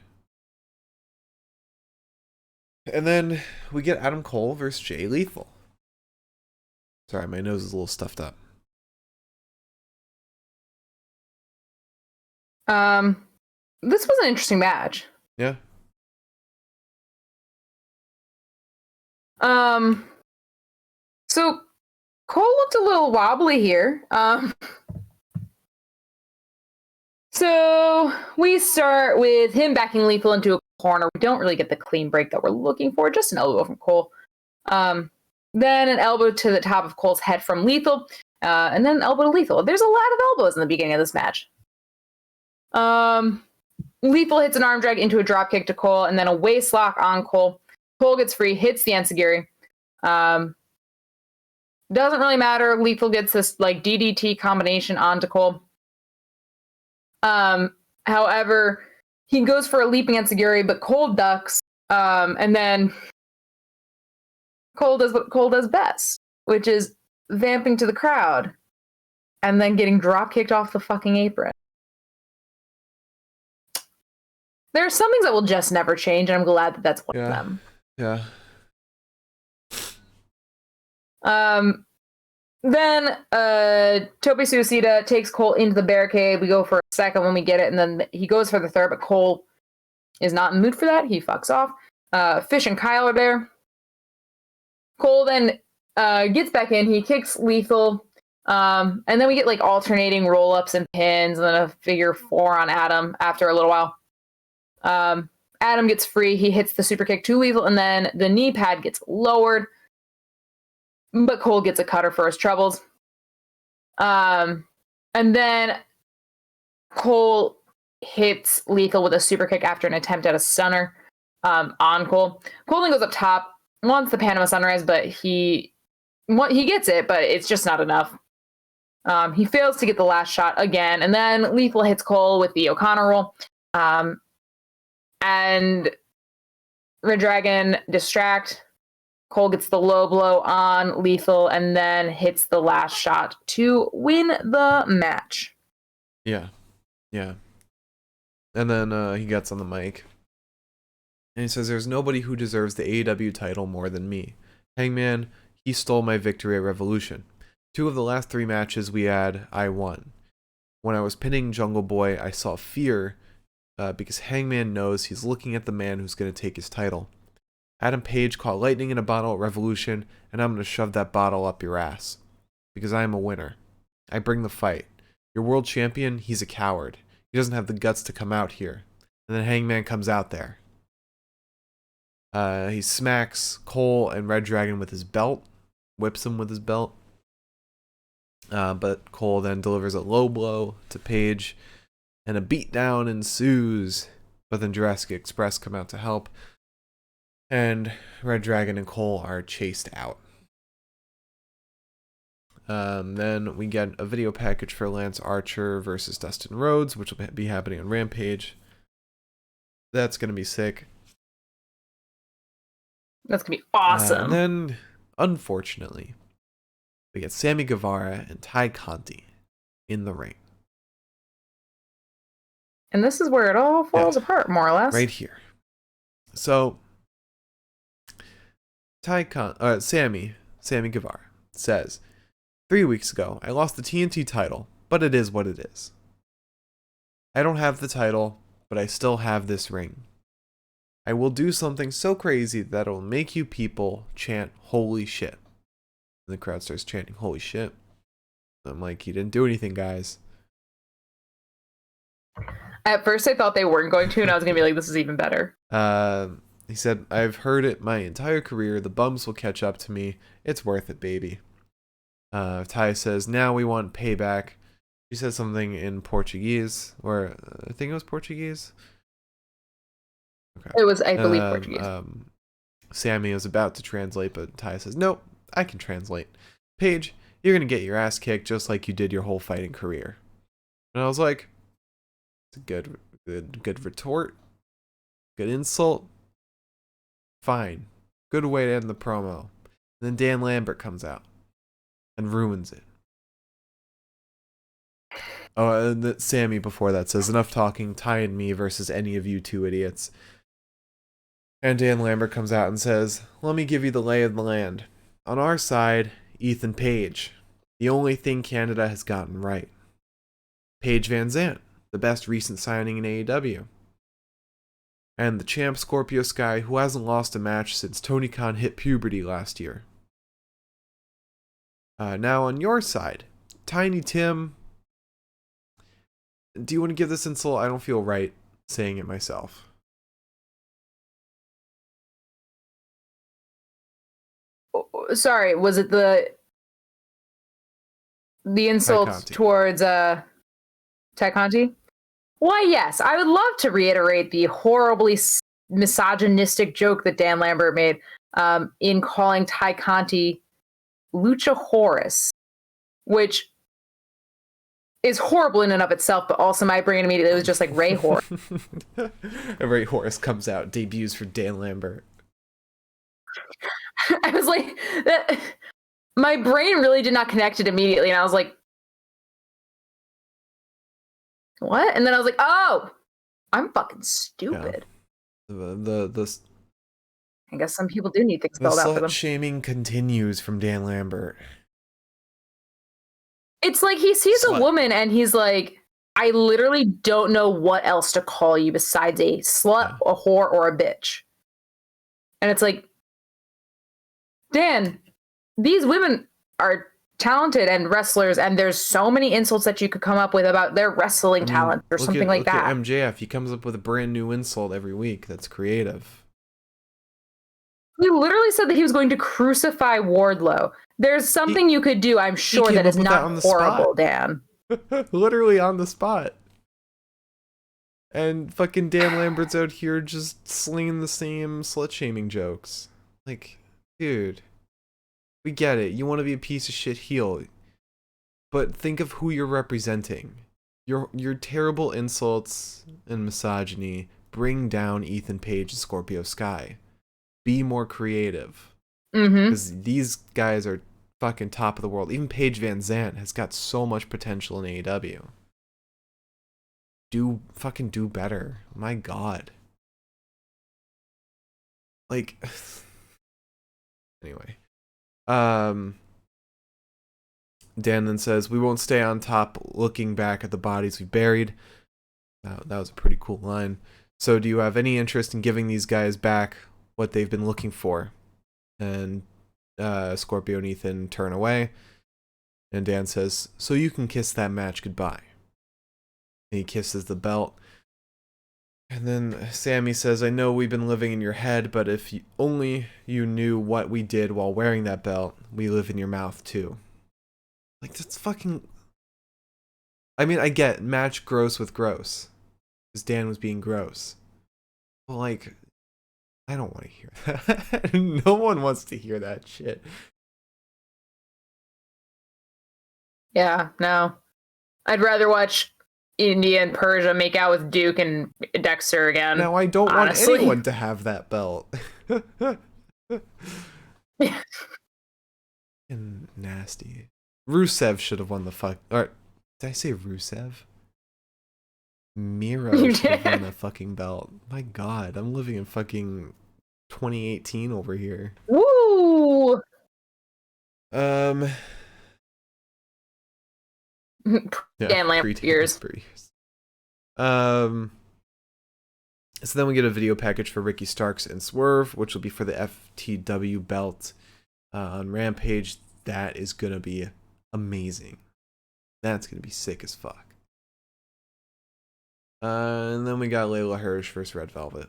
And then we get Adam Cole versus Jay Lethal. Sorry, my nose is a little stuffed up. This was an interesting match. Yeah. So Cole looked a little wobbly here. So we start with him backing Lethal into a corner. We don't really get the clean break that we're looking for, just an elbow from Cole. Then an elbow to the top of Cole's head from Lethal, and then an elbow to Lethal. There's a lot of elbows in the beginning of this match. Lethal hits an arm drag into a dropkick to Cole, and then a waist lock on Cole. Cole gets free, hits the enziguri. Doesn't really matter. Lethal gets this like DDT combination onto Cole. However, he goes for a leaping enziguri, but Cole ducks. And then Cole does what Cole does best, which is vamping to the crowd and then getting drop kicked off the fucking apron. There are some things that will just never change, and I'm glad that that's one of them. Yeah. Then Tope Suicida takes Cole into the barricade. We go for a second when we get it, and then he goes for the third, but Cole is not in the mood for that. He fucks off. Fish and Kyle are there. Cole then gets back in. He kicks Lethal. And then we get like alternating roll-ups and pins, and then a figure four on Adam after a little while. Adam gets free. He hits the super kick to Lethal, and then the knee pad gets lowered. But Cole gets a cutter for his troubles. And then Cole hits Lethal with a super kick after an attempt at a stunner on Cole. Cole then goes up top, wants the Panama Sunrise, but he gets it, but it's just not enough. He fails to get the last shot again, and then Lethal hits Cole with the O'Connor roll. And Red Dragon distract. Cole gets the low blow on Lethal and then hits the last shot to win the match. Yeah. Yeah. And then he gets on the mic. And he says, "There's nobody who deserves the AEW title more than me. Hangman, he stole my victory at Revolution. 2 of the last 3 matches we had, I won. When I was pinning Jungle Boy, I saw fear because Hangman knows he's looking at the man who's going to take his title. Adam Page caught lightning in a bottle at Revolution, and I'm going to shove that bottle up your ass. Because I am a winner. I bring the fight. Your world champion, he's a coward. He doesn't have the guts to come out here." And then Hangman comes out there. He smacks Cole and Red Dragon with his belt. Whips him with his belt. But Cole then delivers a low blow to Page. And a beatdown ensues. But then Jurassic Express come out to help. And Red Dragon and Cole are chased out. Then we get a video package for Lance Archer versus Dustin Rhodes, which will be happening on Rampage. That's going to be sick. That's going to be awesome. And then, unfortunately, we get Sammy Guevara and Ty Conti in the ring. And this is where it all falls apart, more or less. Right here. So, Sammy Guevara says, 3 weeks ago, I lost the TNT title, but it is what it is. I don't have the title, but I still have this ring. I will do something so crazy that it will make you people chant, holy shit. And the crowd starts chanting, holy shit. I'm like, you didn't do anything, guys. At first, I thought they weren't going to, and I was going to be like, this is even better. He said, I've heard it my entire career. The bums will catch up to me. It's worth it, baby. Ty says, now we want payback. She said something in Portuguese, or I think it was Portuguese. Okay. It was, I believe, Portuguese. Sammy is about to translate, but Ty says, nope, I can translate. Paige, you're going to get your ass kicked just like you did your whole fighting career. And I was like, it's a good retort. Good insult. Fine. Good way to end the promo. And then Dan Lambert comes out and ruins it. Oh, and Sammy before that says, enough talking, Ty and me versus any of you 2 idiots. And Dan Lambert comes out and says, let me give you the lay of the land. On our side, Ethan Page. The only thing Canada has gotten right. Paige Van Zandt. the best recent signing in AEW. And the champ Scorpio Sky, who hasn't lost a match since Tony Khan hit puberty last year. Now on your side, Tiny Tim. Do you want to give this insult? I don't feel right saying it myself. Sorry, was it the insult towards Ty Conti? Why, yes. I would love to reiterate the horribly misogynistic joke that Dan Lambert made in calling Ty Conti Lucha Horus, which is horrible in and of itself, but also my brain immediately was just like Ray Horus. Ray Horus comes out, debuts for Dan Lambert. I was like, my brain really did not connect it immediately, and I was like, what? And then I was like, oh, I'm fucking stupid. Yeah. I guess some people do need things spelled out for them. The shaming continues from Dan Lambert. It's like he sees a woman and he's like, I literally don't know what else to call you besides a slut, a whore, or a bitch. And it's like, Dan, these women are talented and wrestlers, and there's so many insults that you could come up with about their wrestling talent or something like that. Look at MJF. He comes up with a brand new insult every week that's creative. He literally said that he was going to crucify Wardlow. There's something you could do, I'm sure, that is not horrible, Dan. Literally on the spot. And fucking Dan Lambert's out here just slinging the same slut-shaming jokes. Like, dude, we get it. You want to be a piece of shit heel. But think of who you're representing. Your terrible insults and misogyny bring down Ethan Page and Scorpio Sky. Be more creative. Because these guys are fucking top of the world. Even Paige Van Zandt has got so much potential in AEW. Do better. My God. Like, anyway. Dan then says, we won't stay on top looking back at the bodies we buried. That was a pretty cool line. So do you have any interest in giving these guys back what they've been looking for? And Scorpio and Ethan turn away. And Dan says, so you can kiss that match goodbye. And he kisses the belt. And then Sammy says, I know we've been living in your head, but if only you knew what we did while wearing that belt, we live in your mouth too. Like, that's fucking... I mean, I get match gross with gross. Because Dan was being gross. But, like, I don't want to hear that. No one wants to hear that shit. Yeah, no. I'd rather watch India and Persia make out with Duke and Dexter again. Now, I don't want anyone to have that belt. And nasty. Rusev should have won the fuck... Or, did I say Rusev? Miro should have won a fucking belt. My God, I'm living in fucking 2018 over here. Woo! Yeah, Dan Lambert years. So then we get a video package for Ricky Starks and Swerve, which will be for the FTW belt on Rampage. That is gonna be amazing. That's gonna be sick as fuck. And then we got Layla Hirsch versus Red Velvet.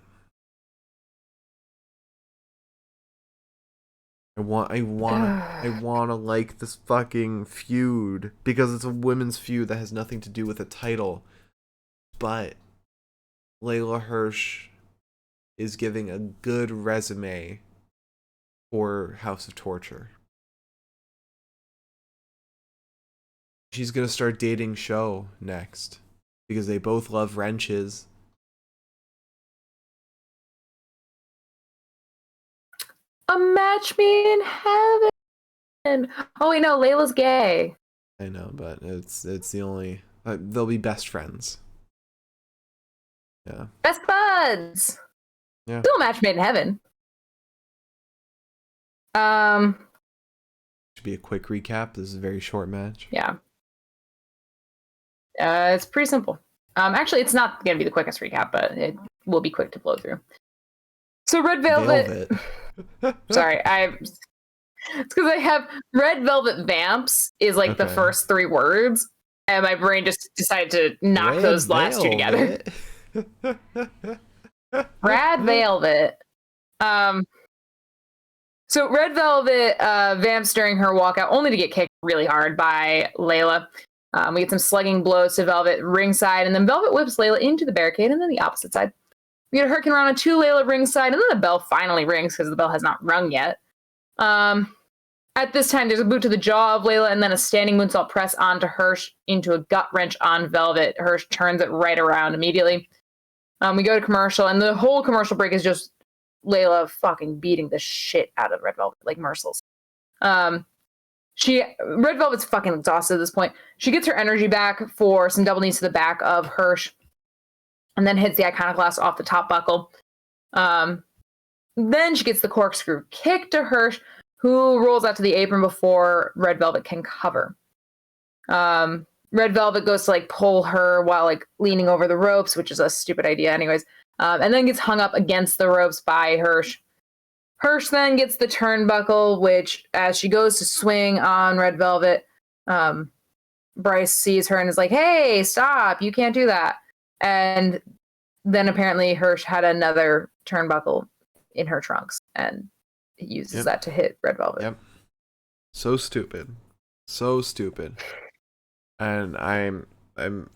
I wanna like this fucking feud because it's a women's feud that has nothing to do with a title. But Layla Hirsch is giving a good resume for House of Torture. She's gonna start dating Sho next because they both love wrenches. A match made in heaven. Oh wait, no, Layla's gay. I know, but it's the only they'll be best friends. Yeah. Best buds. Yeah. Still a match made in heaven. Should be a quick recap. This is a very short match. Yeah. It's pretty simple. Actually, it's not going to be the quickest recap, but it will be quick to blow through. So Red Velvet. Sorry, it's because I have Red Velvet Vamps is like the first 3 words, and my brain just decided to knock those last 2 together. Rad Velvet. So Red Velvet vamps during her walkout, only to get kicked really hard by Layla. We get some slugging blows to Velvet ringside, and then Velvet whips Layla into the barricade, and then the opposite side. We get a Hurricane Rana to Layla ringside, and then the bell finally rings because the bell has not rung yet. At this time, there's a boot to the jaw of Layla, and then a standing moonsault press onto Hirsch into a gut wrench on Velvet. Hirsch turns it right around immediately. We go to commercial, and the whole commercial break is just Layla fucking beating the shit out of Red Velvet, like merciless. Red Velvet's fucking exhausted at this point. She gets her energy back for some double knees to the back of Hirsch, and then hits the Iconoclast off the top buckle. Then she gets the corkscrew kick to Hirsch, who rolls out to the apron before Red Velvet can cover. Red Velvet goes to like pull her while like leaning over the ropes, which is a stupid idea anyways, and then gets hung up against the ropes by Hirsch. Hirsch then gets the turnbuckle, which as she goes to swing on Red Velvet, Bryce sees her and is like, hey, stop, you can't do that. And then apparently Hirsch had another turnbuckle in her trunks and uses that to hit Red Velvet. Yep. So stupid. So stupid. And I don't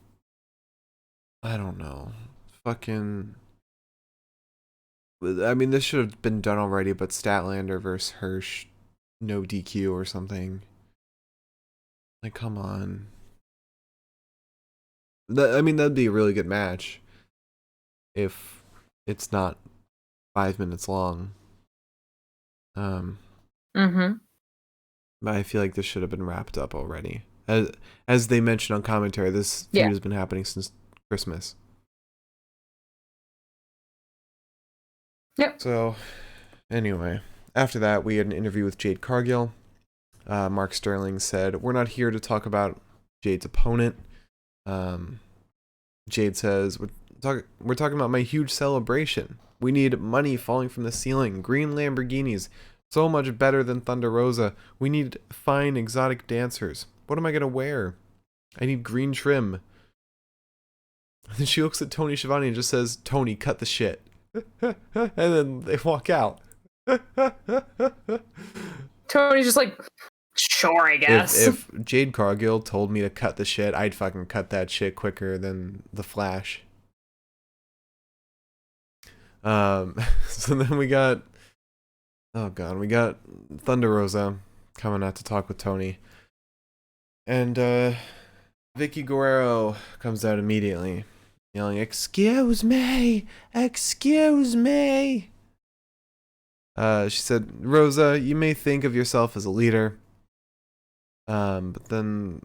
know. Fucking. I mean, this should have been done already, but Statlander versus Hirsch, no DQ or something. Like, come on. That'd be a really good match if it's not 5 minutes long. But I feel like this should have been wrapped up already. As they mentioned on commentary, this feud has been happening since Christmas. Yep. So, anyway, after that, we had an interview with Jade Cargill. Mark Sterling said, "We're not here to talk about Jade's opponent." Jade says, "We're talking about my huge celebration. We need money falling from the ceiling, green Lamborghinis, so much better than Thunder Rosa. We need fine exotic dancers. What am I gonna wear? I need green trim." And then she looks at Tony Schiavone and just says, "Tony, cut the shit." And then they walk out. Tony's just like, sure, I guess. If Jade Cargill told me to cut the shit, I'd fucking cut that shit quicker than the Flash. So then we got Thunder Rosa coming out to talk with Tony. And Vickie Guerrero comes out immediately, yelling, "Excuse me! Excuse me!" She said, "Rosa, you may think of yourself as a leader." But then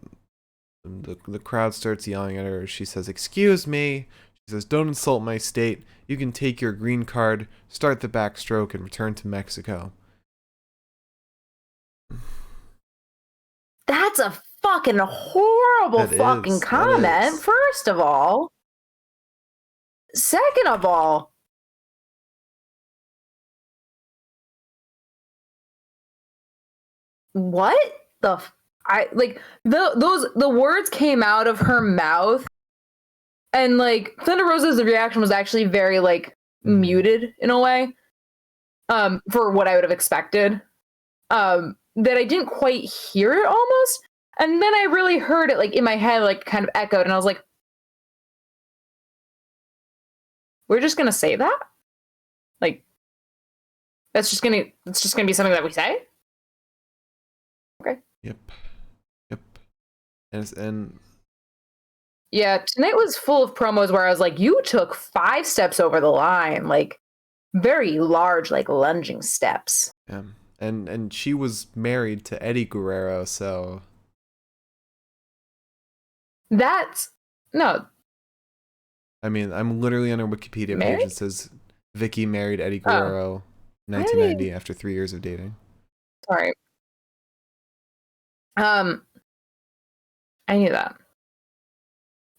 the crowd starts yelling at her. She says, "Excuse me." She says, "Don't insult my state. You can take your green card, start the backstroke, and return to Mexico." That's a fucking horrible fucking comment, first of all. Second of all, what the the words came out of her mouth, and like Thunder Rosa's reaction was actually very like muted in a way, for what I would have expected. That I didn't quite hear it almost, and then I really heard it like in my head, like kind of echoed, and I was like, "We're just gonna say that? Like, it's just gonna be something that we say?" Okay. Yep. And yeah, tonight was full of promos where I was like, "You took 5 steps over the line, like very large, like lunging steps." Yeah. And she was married to Eddie Guerrero, so that's no. I mean, I'm literally on her Wikipedia Married? page. It says Vickie married Eddie Guerrero, 1990, after 3 years of dating. Sorry. I knew that.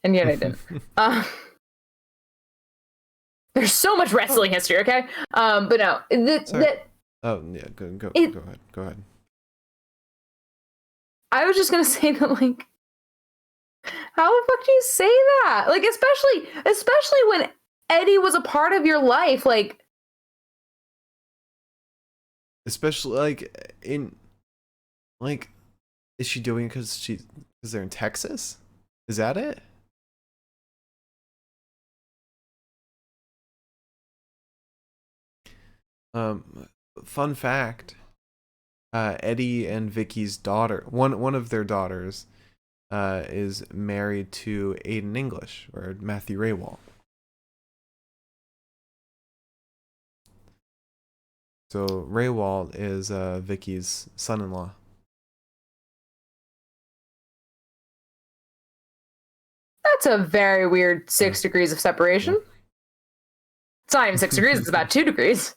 and yet I didn't. There's so much wrestling history, okay? But no, oh yeah, go ahead. I was just gonna say that, like, how the fuck do you say that? Like, especially when Eddie was a part of your life, like. Especially is she doing it because they're in Texas? Is that it? Fun fact: Eddie and Vickie's daughter, one of their daughters, is married to Aiden English or Matthew Raywall. So Raywall is Vickie's son-in-law. That's a very weird 6 degrees of separation. Yeah. It's not even 6 degrees, it's about 2 degrees.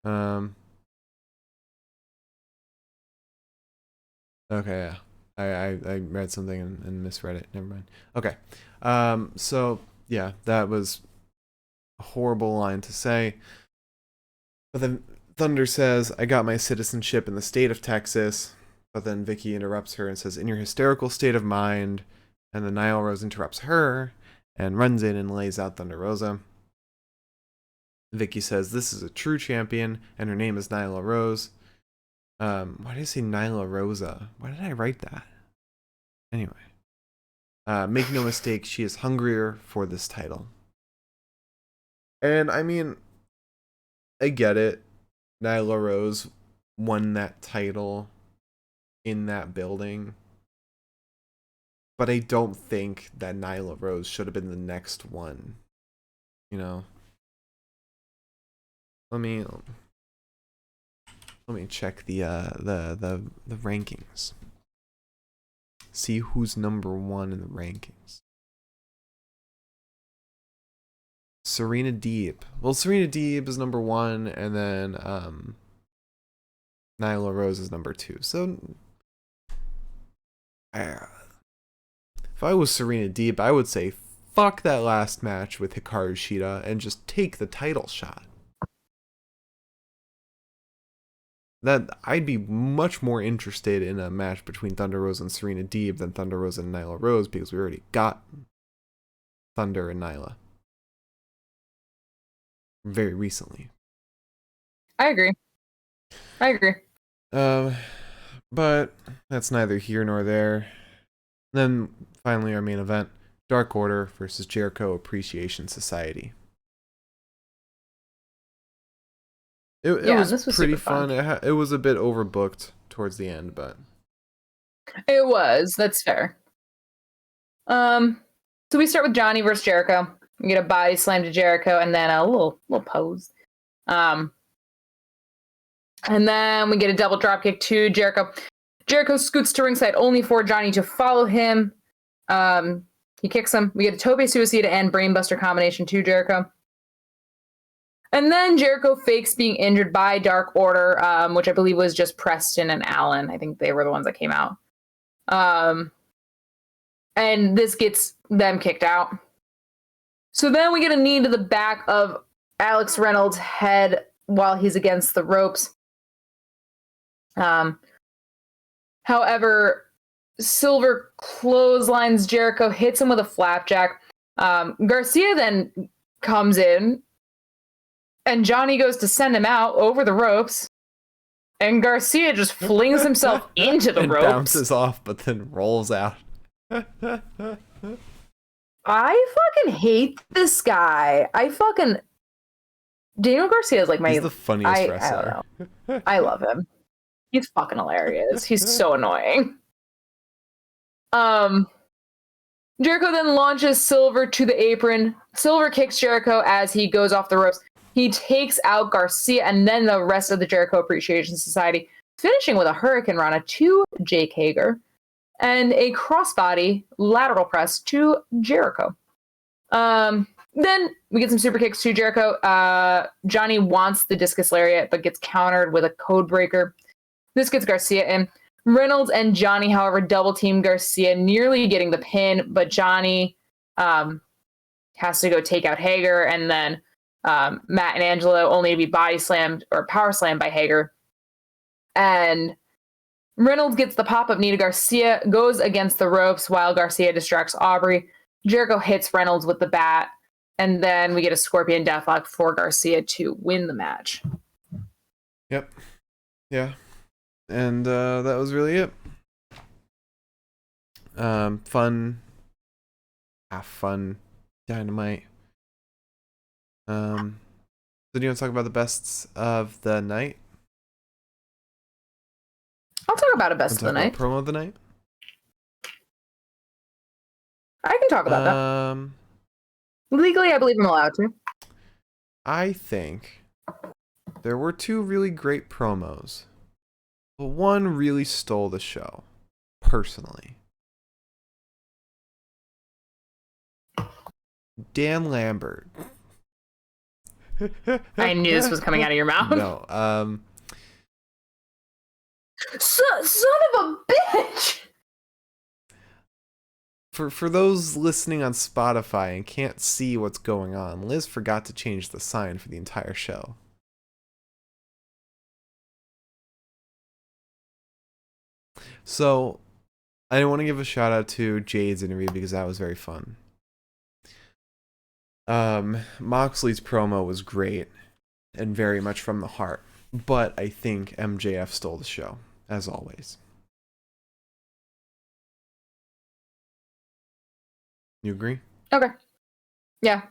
Okay, yeah. I read something and misread it. Never mind. Okay. So yeah, that was a horrible line to say. But then Thunder says, I got my citizenship in the state of Texas. But then Vickie interrupts her and says, in your hysterical state of mind. And then Nyla Rose interrupts her and runs in and lays out Thunder Rosa. Vickie says, this is a true champion, and her name is Nyla Rose. Why did I say Nyla Rosa? Why did I write that? Anyway. Make no mistake, she is hungrier for this title. And I mean, I get it. Nyla Rose won that title in that building. But I don't think that Nyla Rose should have been the next one. You know? Let me check the rankings. See who's number 1 in the rankings. Serena Deeb. Well, Serena Deeb is number 1, and then Nyla Rose is number 2. So if I was Serena Deeb, I would say fuck that last match with Hikaru Shida and just take the title shot. That I'd be much more interested in a match between Thunder Rosa and Serena Deeb than Thunder Rosa and Nyla Rose, because we already got Thunder and Nyla very recently. I agree. But that's neither here nor there. Then finally our main event, Dark Order versus Jericho Appreciation Society. It was pretty fun. It was a bit overbooked towards the end, but it was. That's fair. So we start with Johnny versus Jericho. We get a body slam to Jericho, and then a little pose. And then we get a double dropkick to Jericho. Jericho scoots to ringside only for Johnny to follow him. He kicks him. We get a tope suicida and brainbuster combination to Jericho. And then Jericho fakes being injured by Dark Order, which I believe was just Preston and Allen. I think they were the ones that came out. And this gets them kicked out. So then we get a knee to the back of Alex Reynolds' head while he's against the ropes. However, Silver clotheslines Jericho, hits him with a flapjack. Garcia then comes in, and Johnny goes to send him out over the ropes, and Garcia just flings himself into the ropes. Bounces off, but then rolls out. I fucking hate this guy. Daniel Garcia is like He's the funniest wrestler. I don't know. I love him. He's fucking hilarious. He's so annoying. Jericho then launches Silver to the apron. Silver kicks Jericho as he goes off the ropes. He takes out Garcia and then the rest of the Jericho Appreciation Society, finishing with a Hurricane Rana to Jake Hager and a crossbody lateral press to Jericho. Then we get some super kicks to Jericho. Johnny wants the discus lariat, but gets countered with a code breaker. This gets Garcia in. Reynolds and Johnny, however, double team Garcia, nearly getting the pin, but Johnny has to go take out Hager, and then Matt and Angelo only to be body slammed or power slammed by Hager. And Reynolds gets the pop-up knee to Garcia, goes against the ropes while Garcia distracts Aubrey. Jericho hits Reynolds with the bat, and then we get a Scorpion Deathlock for Garcia to win the match. Yep. Yeah. And that was really it. Fun Dynamite. So do you want to talk about the bests of the night? I'll talk about a best of the night. Promo of the night? I can talk about that. Legally, I believe I'm allowed to. I think there were 2 really great promos, but one really stole the show, personally. Dan Lambert. I knew this was coming out of your mouth. No, son of a bitch! For those listening on Spotify and can't see what's going on, Liz forgot to change the sign for the entire show. So, I want to give a shout out to Jade's interview because that was very fun. Moxley's promo was great and very much from the heart, but I think MJF stole the show, as always. You agree? Okay. Yeah.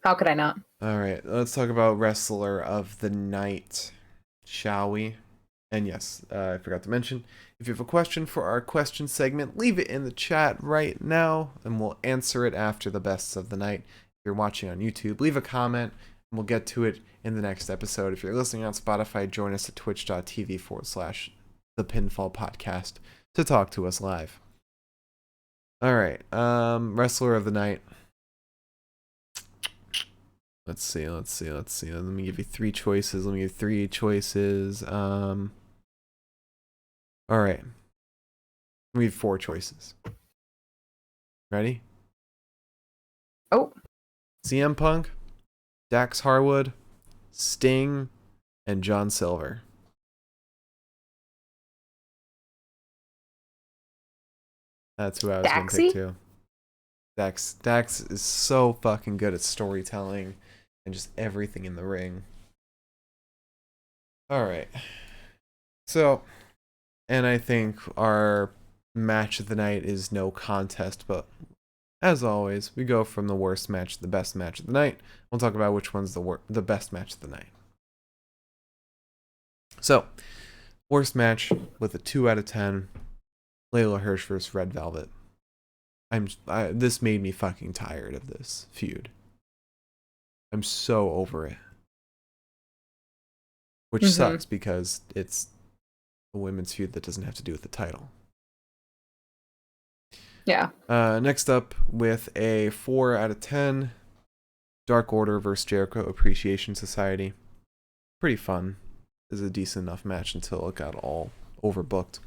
How could I not? All right, let's talk about Wrestler of the Night, shall we? And yes, I forgot to mention, if you have a question for our question segment, leave it in the chat right now, and we'll answer it after the bests of the night. If you're watching on YouTube, leave a comment, and we'll get to it in the next episode. If you're listening on Spotify, join us at twitch.tv/The Pinfall Podcast to talk to us live. All right, Wrestler of the Night. Let's see. Let me give you 3 choices. All right. We have 4 choices. Ready? Oh. CM Punk, Dax Harwood, Sting, and John Silver. That's who I was going to pick too. Dax is so fucking good at storytelling and just everything in the ring. All right. So, and I think our match of the night is no contest, but as always, we go from the worst match to the best match of the night. We'll talk about which one's the best match of the night. So, worst match with a 2 out of 10. Layla Hirsch versus Red Velvet. This made me fucking tired of this feud. I'm so over it. Which sucks because it's a women's feud that doesn't have to do with the title. Yeah. Next up with a 4 out of 10. Dark Order versus Jericho Appreciation Society. Pretty fun. It was a decent enough match until it got all overbooked.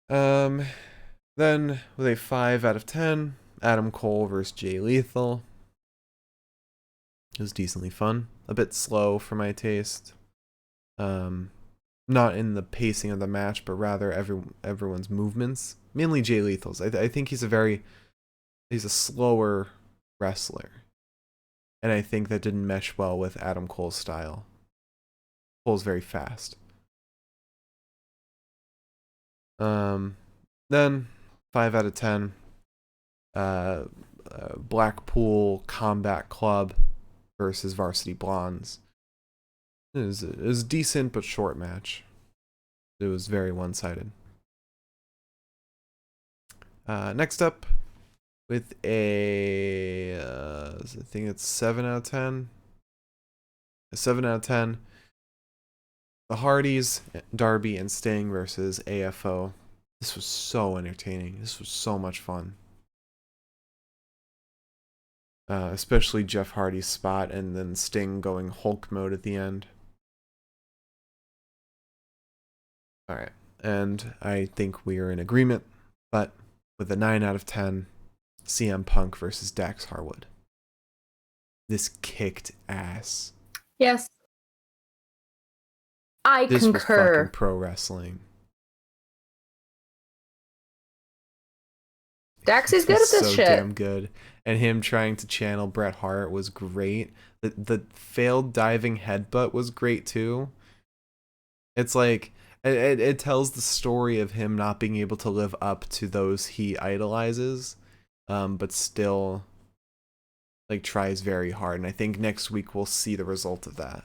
Then with a 5 out of 10, Adam Cole versus Jay Lethal. It was decently fun. A bit slow for my taste. Not in the pacing of the match, but rather everyone's movements. Mainly Jay Lethal's. I think he's a slower wrestler. And I think that didn't mesh well with Adam Cole's style. Cole's very fast. Then 5 out of 10. Blackpool Combat Club versus Varsity Blondes. It was a decent but short match. It was very one-sided. Next up, with a I think it's 7 out of 10. A 7 out of 10. The Hardys, Darby and Sting versus AFO. This was so entertaining. This was so much fun. Especially Jeff Hardy's spot and then Sting going Hulk mode at the end. All right. And I think we are in agreement, but with a 9 out of 10, CM Punk versus Dax Harwood. This kicked ass. Yes. I this concur. was fucking pro wrestling. Daxie's good at this so shit. Damn good. And him trying to channel Bret Hart was great. The failed diving headbutt was great too. It's like it tells the story of him not being able to live up to those he idolizes, but still like tries very hard. And I think next week we'll see the result of that.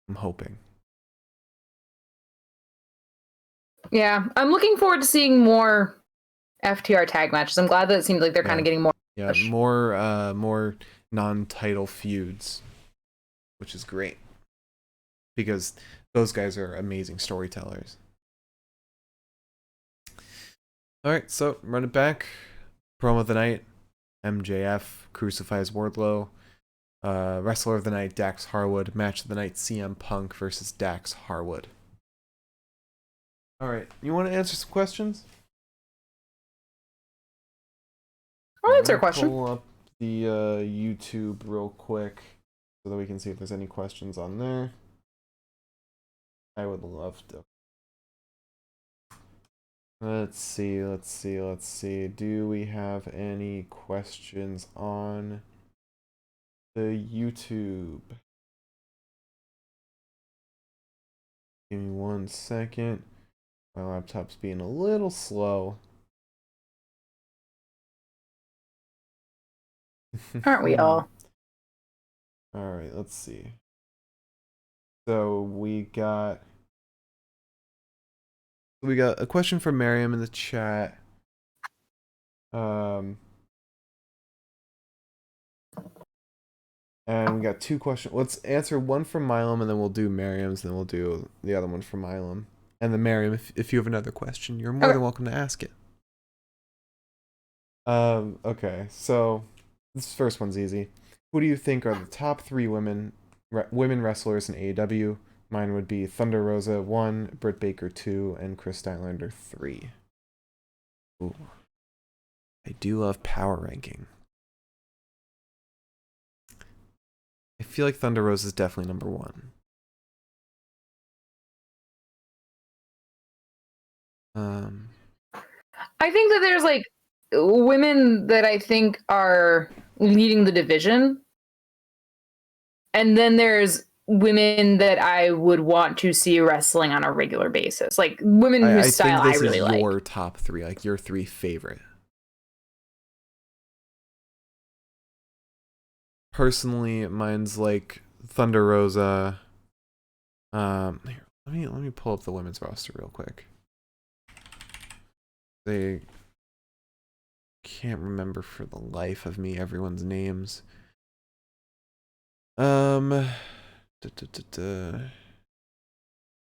I'm hoping. Yeah, I'm looking forward to seeing more FTR tag matches. I'm glad that it seems like they're kind of getting more. Yeah, more non-title feuds, which is great because those guys are amazing storytellers. All right, so run it back. Promo of the night: MJF crucifies Wardlow. Wrestler of the night: Dax Harwood. Match of the night: CM Punk versus Dax Harwood. All right, you want to answer some questions? I'll answer a question. Pull up the YouTube real quick so that we can see if there's any questions on there. I would love to. Let's see. Do we have any questions on the YouTube? Give me 1 second. My laptop's being a little slow. Aren't we all? All right, let's see. So we got a question from Miriam in the chat. And we got 2 questions. Let's answer one from Milam, and then we'll do Miriam's, and then we'll do the other one from Milam. And then Miriam, if you have another question, you're more than welcome to ask it. Okay, so this first one's easy. Who do you think are the top 3 women wrestlers in AEW? Mine would be Thunder Rosa 1, Britt Baker 2, and Chris Stylander 3. Ooh. I do love power ranking. I feel like Thunder Rosa is definitely number 1. I think that there's like women that I think are leading the division. And then there's women that I would want to see wrestling on a regular basis. Like women whose style I really like. Your top 3, like your 3 favorite. Personally, mine's like Thunder Rosa. Here, let me pull up the women's roster real quick. They can't remember for the life of me everyone's names.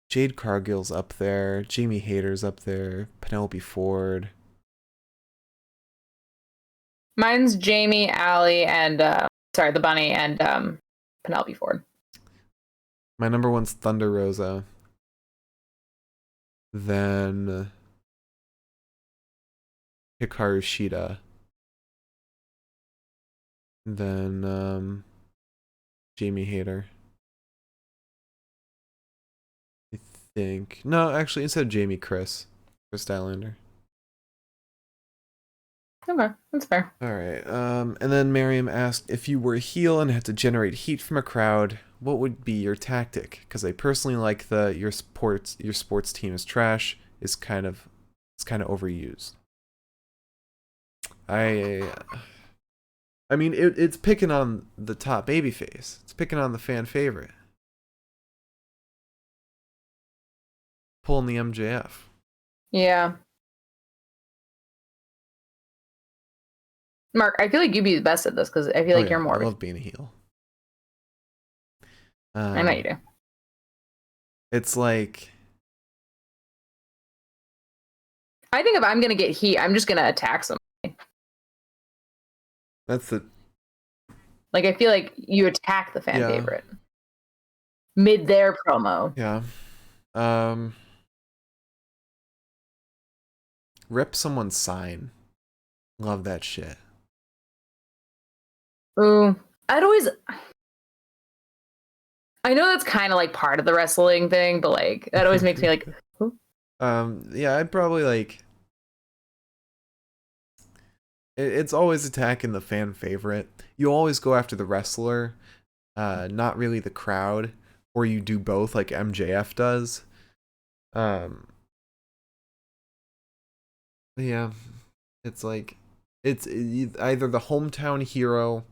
Jade Cargill's up there. Jamie Hayter's up there. Penelope Ford. Mine's Jamie, Allie, and the Bunny and Penelope Ford. My number 1's Thunder Rosa. Then Hikaru Shida. Then Jamie Hayter. I think. No, actually, instead of Jamie, Chris Stylander. Okay, that's fair. All right. And then Miriam asked, if you were a heel and had to generate heat from a crowd, what would be your tactic? Because I personally like your sports team is trash. It's kind of overused. I mean, it's picking on the top babyface. It's picking on the fan favorite. Pulling the MJF. Yeah. Mark, I feel like you'd be the best at this because I feel like you're more. I love being a heel. I know you do. It's like, I think if I'm gonna get heat, I'm just gonna attack somebody. That's the. Like I feel like you attack the fan favorite mid their promo. Yeah. Rip someone's sign. Love that shit. Ooh, I'd always. I know that's kind of like part of the wrestling thing, but like that always makes me like. Ooh. Yeah, I'd probably like. It's always attacking the fan favorite. You always go after the wrestler, not really the crowd, or you do both like MJF does. Yeah, it's like it's either the hometown hero,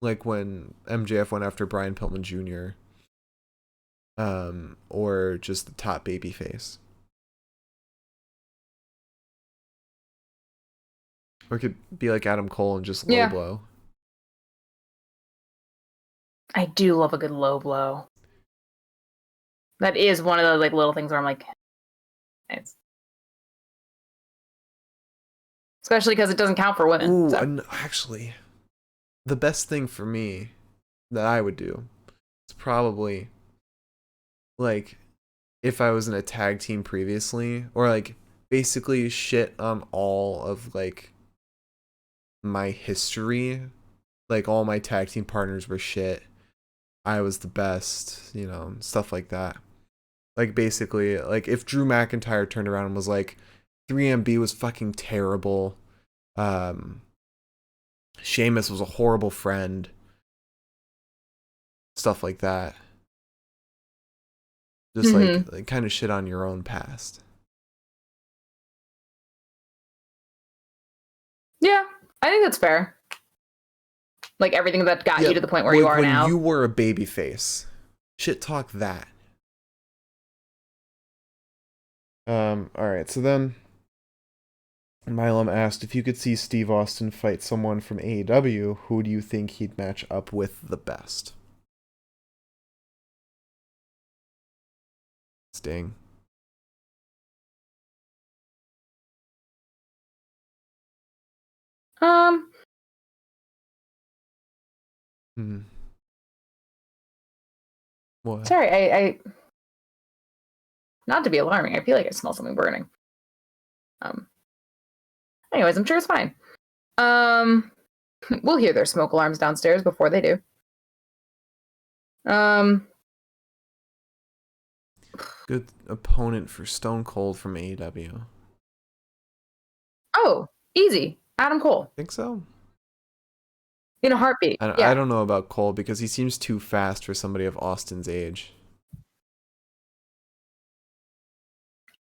like when MJF went after Brian Pillman Jr., or just the top baby face. Or it could be like Adam Cole and just low blow. I do love a good low blow. That is one of those like little things where I'm like, it's especially because it doesn't count for women. Ooh, So. actually, the best thing for me that I would do is probably like if I was in a tag team previously, or like basically shit on all of like my history. Like all my tag team partners were shit. I was the best, you know, stuff like that. Like basically, like if Drew McIntyre turned around and was like, 3MB was fucking terrible. Sheamus was a horrible friend. Stuff like that. Just like kind of shit on your own past. Yeah, I think that's fair. Like everything that got you to the point where you are now. When you were a babyface, shit talk that. All right, so then Milam asked if you could see Steve Austin fight someone from AEW, who do you think he'd match up with the best? Sting. What? Sorry, I not to be alarming. I feel like I smell something burning. Anyways, I'm sure it's fine. We'll hear their smoke alarms downstairs before they do. Good opponent for Stone Cold from AEW. Oh, easy. Adam Cole. Think so? In a heartbeat. I don't know about Cole because he seems too fast for somebody of Austin's age.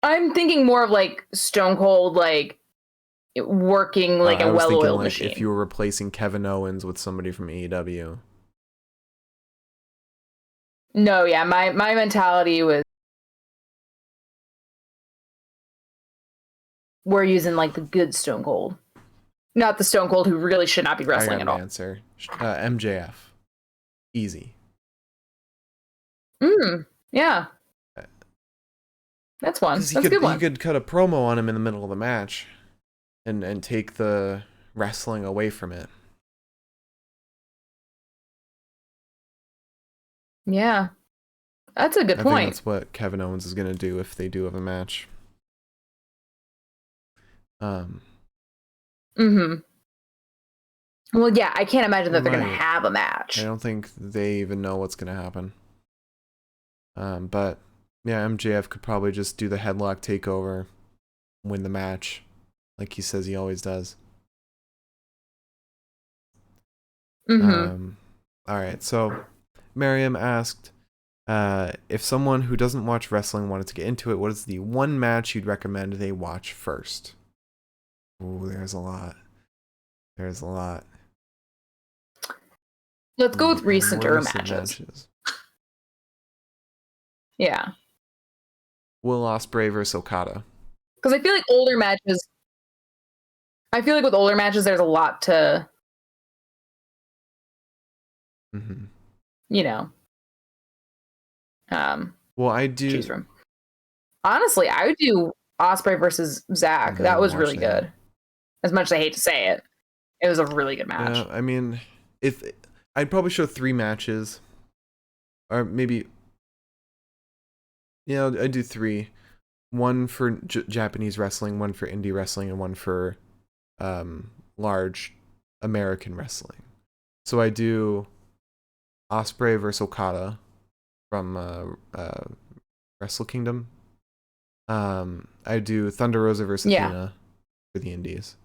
I'm thinking more of like Stone Cold, like working like a well-oiled machine. If you were replacing Kevin Owens with somebody from AEW. No, yeah, my mentality was we're using like the good Stone Cold, not the Stone Cold who really should not be wrestling at all. Answer. MJF. Easy. Yeah. That's one. That's a good one. He could cut a promo on him in the middle of the match and take the wrestling away from it. Yeah. That's a good point. I think that's what Kevin Owens is going to do if they do have a match. Well, yeah, I can't imagine that they're going to have a match. I don't think they even know what's going to happen. But yeah, MJF could probably just do the headlock takeover, win the match, like he says he always does. All right, so Miriam asked if someone who doesn't watch wrestling wanted to get into it, what is the one match you'd recommend they watch first? Ooh, there's a lot. Let's go with recenter matches. Yeah. Will Ospreay versus Okada. Because I feel like older matches. I feel like with older matches, there's a lot to. You know. Well, I do. Choose from. Honestly, I would do Ospreay versus Zach. That was really good. As much as I hate to say it, it was a really good match. I mean, if I'd probably show 3 matches, or maybe Yeah, I do 3. One for Japanese wrestling, one for indie wrestling, and one for large American wrestling. So I do Ospreay versus Okada from Wrestle Kingdom. I do Thunder Rosa versus Athena for the indies.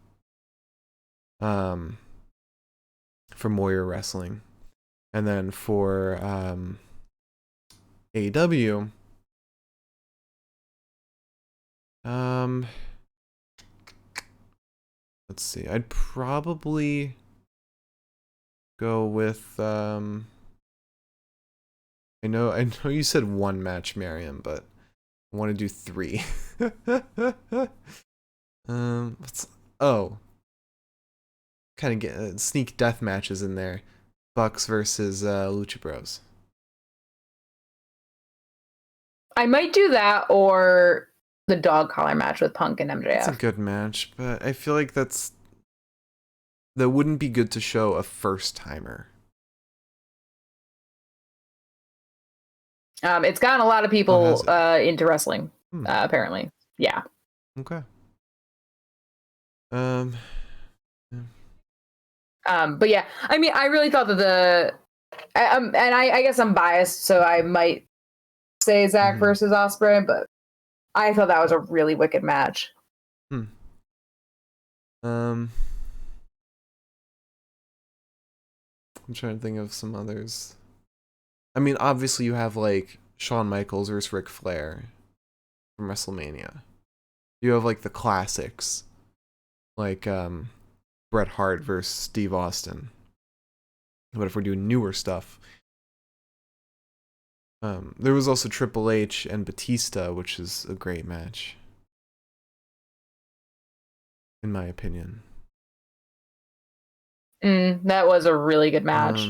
For Moyer Wrestling. And then for AEW, let's see. I'd probably go with I know you said 1 match, Miriam, but I want to do 3. Kind of get sneak death matches in there. Bucks versus Lucha Bros. I might do that, or the dog collar match with Punk and MJF. That's a good match, but I feel like that wouldn't be good to show a first timer. It's gotten a lot of people into wrestling, apparently. Yeah. Okay. But yeah, I mean, I really thought that and I guess I'm biased, so I might say Zack versus Ospreay, but I thought that was a really wicked match. I'm trying to think of some others. I mean, obviously you have like Shawn Michaels versus Ric Flair from WrestleMania. You have like the classics, like Bret Hart versus Steve Austin. But if we're doing newer stuff, there was also Triple H and Batista, which is a great match, in my opinion. That was a really good match.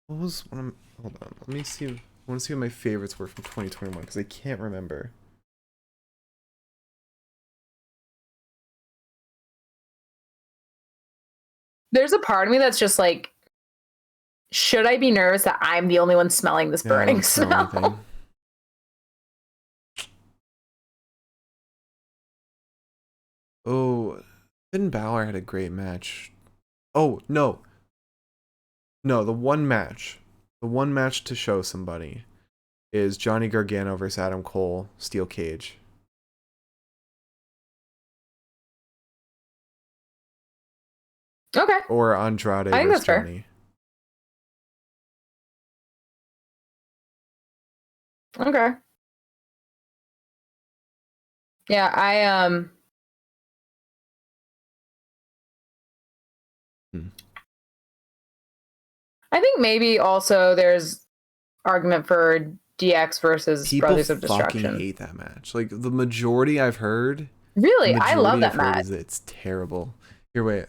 What was one? Hold on, let me see. I want to see what my favorites were from 2021 because I can't remember. There's a part of me that's just like, should I be nervous that I'm the only one smelling this burning smell? Oh, Finn Balor had a great match. Oh, no. No, the one match to show somebody is Johnny Gargano versus Adam Cole, Steel Cage. Okay. Or Andrade I think versus that's Johnny. Fair. Okay. Yeah, I think maybe also there's argument for DX versus Brothers of Destruction. People fucking hate that match. Like, the majority I've heard. Really? I love that match. Is it's terrible. Here, wait.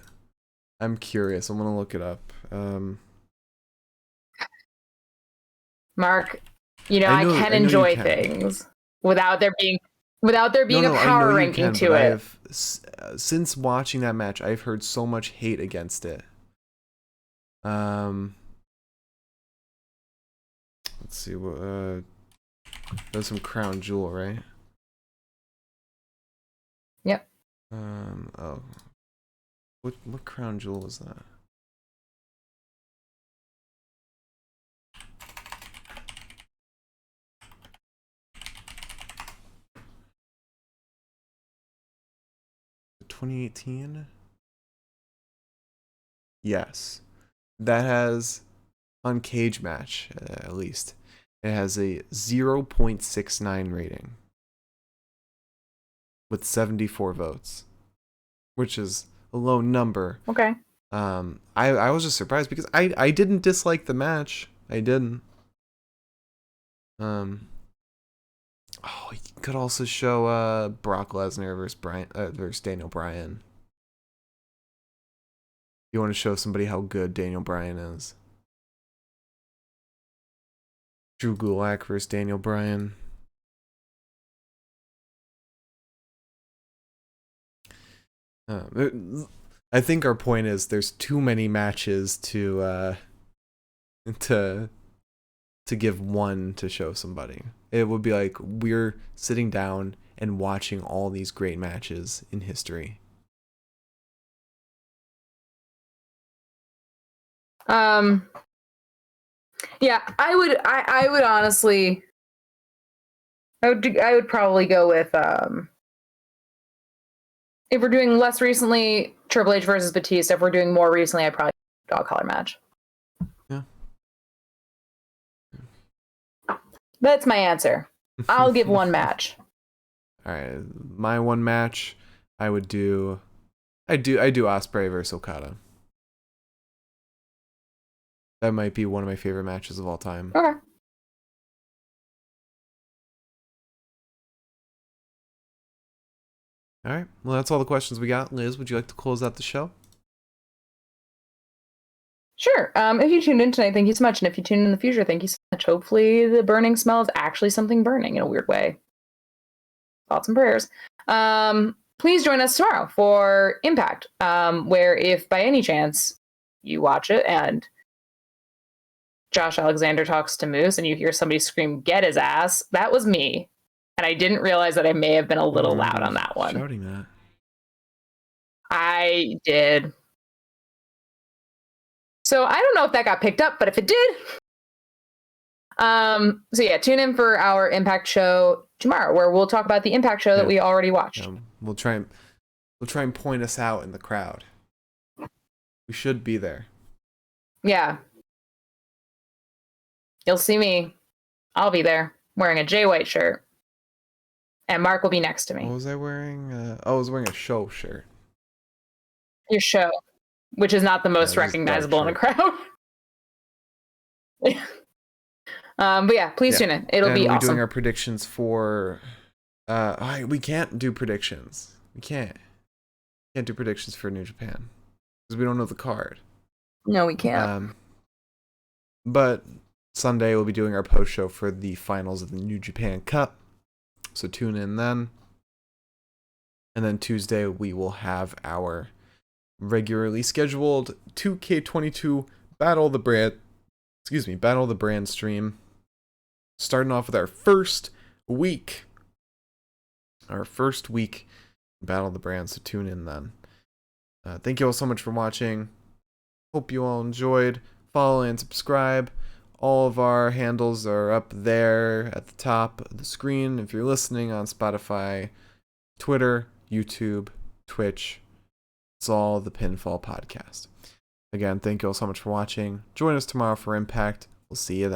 I'm curious. I'm gonna look it up. Mark, I can enjoy things without there being a power ranking to it. Since watching that match, I've heard so much hate against it. Let's see what there's some Crown Jewel, right? Yep. Oh. What Crown Jewel is that? $2018? Yes. That has on Cage Match, at least. It has a 0.69 rating with 74 votes, which is a low number. Okay. I was just surprised because I didn't dislike the match. I didn't. Oh, you could also show Brock Lesnar versus Daniel Bryan. You want to show somebody how good Daniel Bryan is. Drew Gulak versus Daniel Bryan. I think our point is there's too many matches to to give one to show somebody. It would be like we're sitting down and watching all these great matches in history. Yeah, I would honestly, I would probably go with if we're doing less recently, Triple H versus Batista. If we're doing more recently, I'd probably dog collar match. Yeah. That's my answer. I'll give one match. All right, my one match, I do Ospreay versus Okada. That might be one of my favorite matches of all time. Okay. All right. Well, that's all the questions we got. Liz, would you like to close out the show? Sure. If you tuned in tonight, thank you so much. And if you tune in the future, thank you so much. Hopefully the burning smell is actually something burning in a weird way. Thoughts and prayers. Please join us tomorrow for Impact, where if by any chance you watch it and Josh Alexander talks to Moose and you hear somebody scream, "Get his ass," that was me. And I didn't realize that I may have been a little loud on that one. Shouting that. I did. So I don't know if that got picked up, but if it did. So yeah, tune in for our Impact show tomorrow, where we'll talk about the Impact show that we already watched. We'll try and point us out in the crowd. We should be there. Yeah. You'll see me. I'll be there wearing a Jay White shirt. And Mark will be next to me. What was I wearing? I was wearing a show shirt. Your show, which is not the most recognizable in a crowd. But yeah, please tune in. It'll be awesome. We're doing our predictions for... we can't do predictions. We can't do predictions for New Japan. Because we don't know the card. No, we can't. But Sunday we'll be doing our post show for the finals of the New Japan Cup. So tune in then. And then Tuesday we will have our regularly scheduled 2K22 Battle of the Brand stream. Starting off with our first week. Battle of the Brand, so tune in then. Thank you all so much for watching. Hope you all enjoyed. Follow and subscribe. All of our handles are up there at the top of the screen. If you're listening on Spotify, Twitter, YouTube, Twitch, it's all the Pinfall Podcast. Again, thank you all so much for watching. Join us tomorrow for Impact. We'll see you then.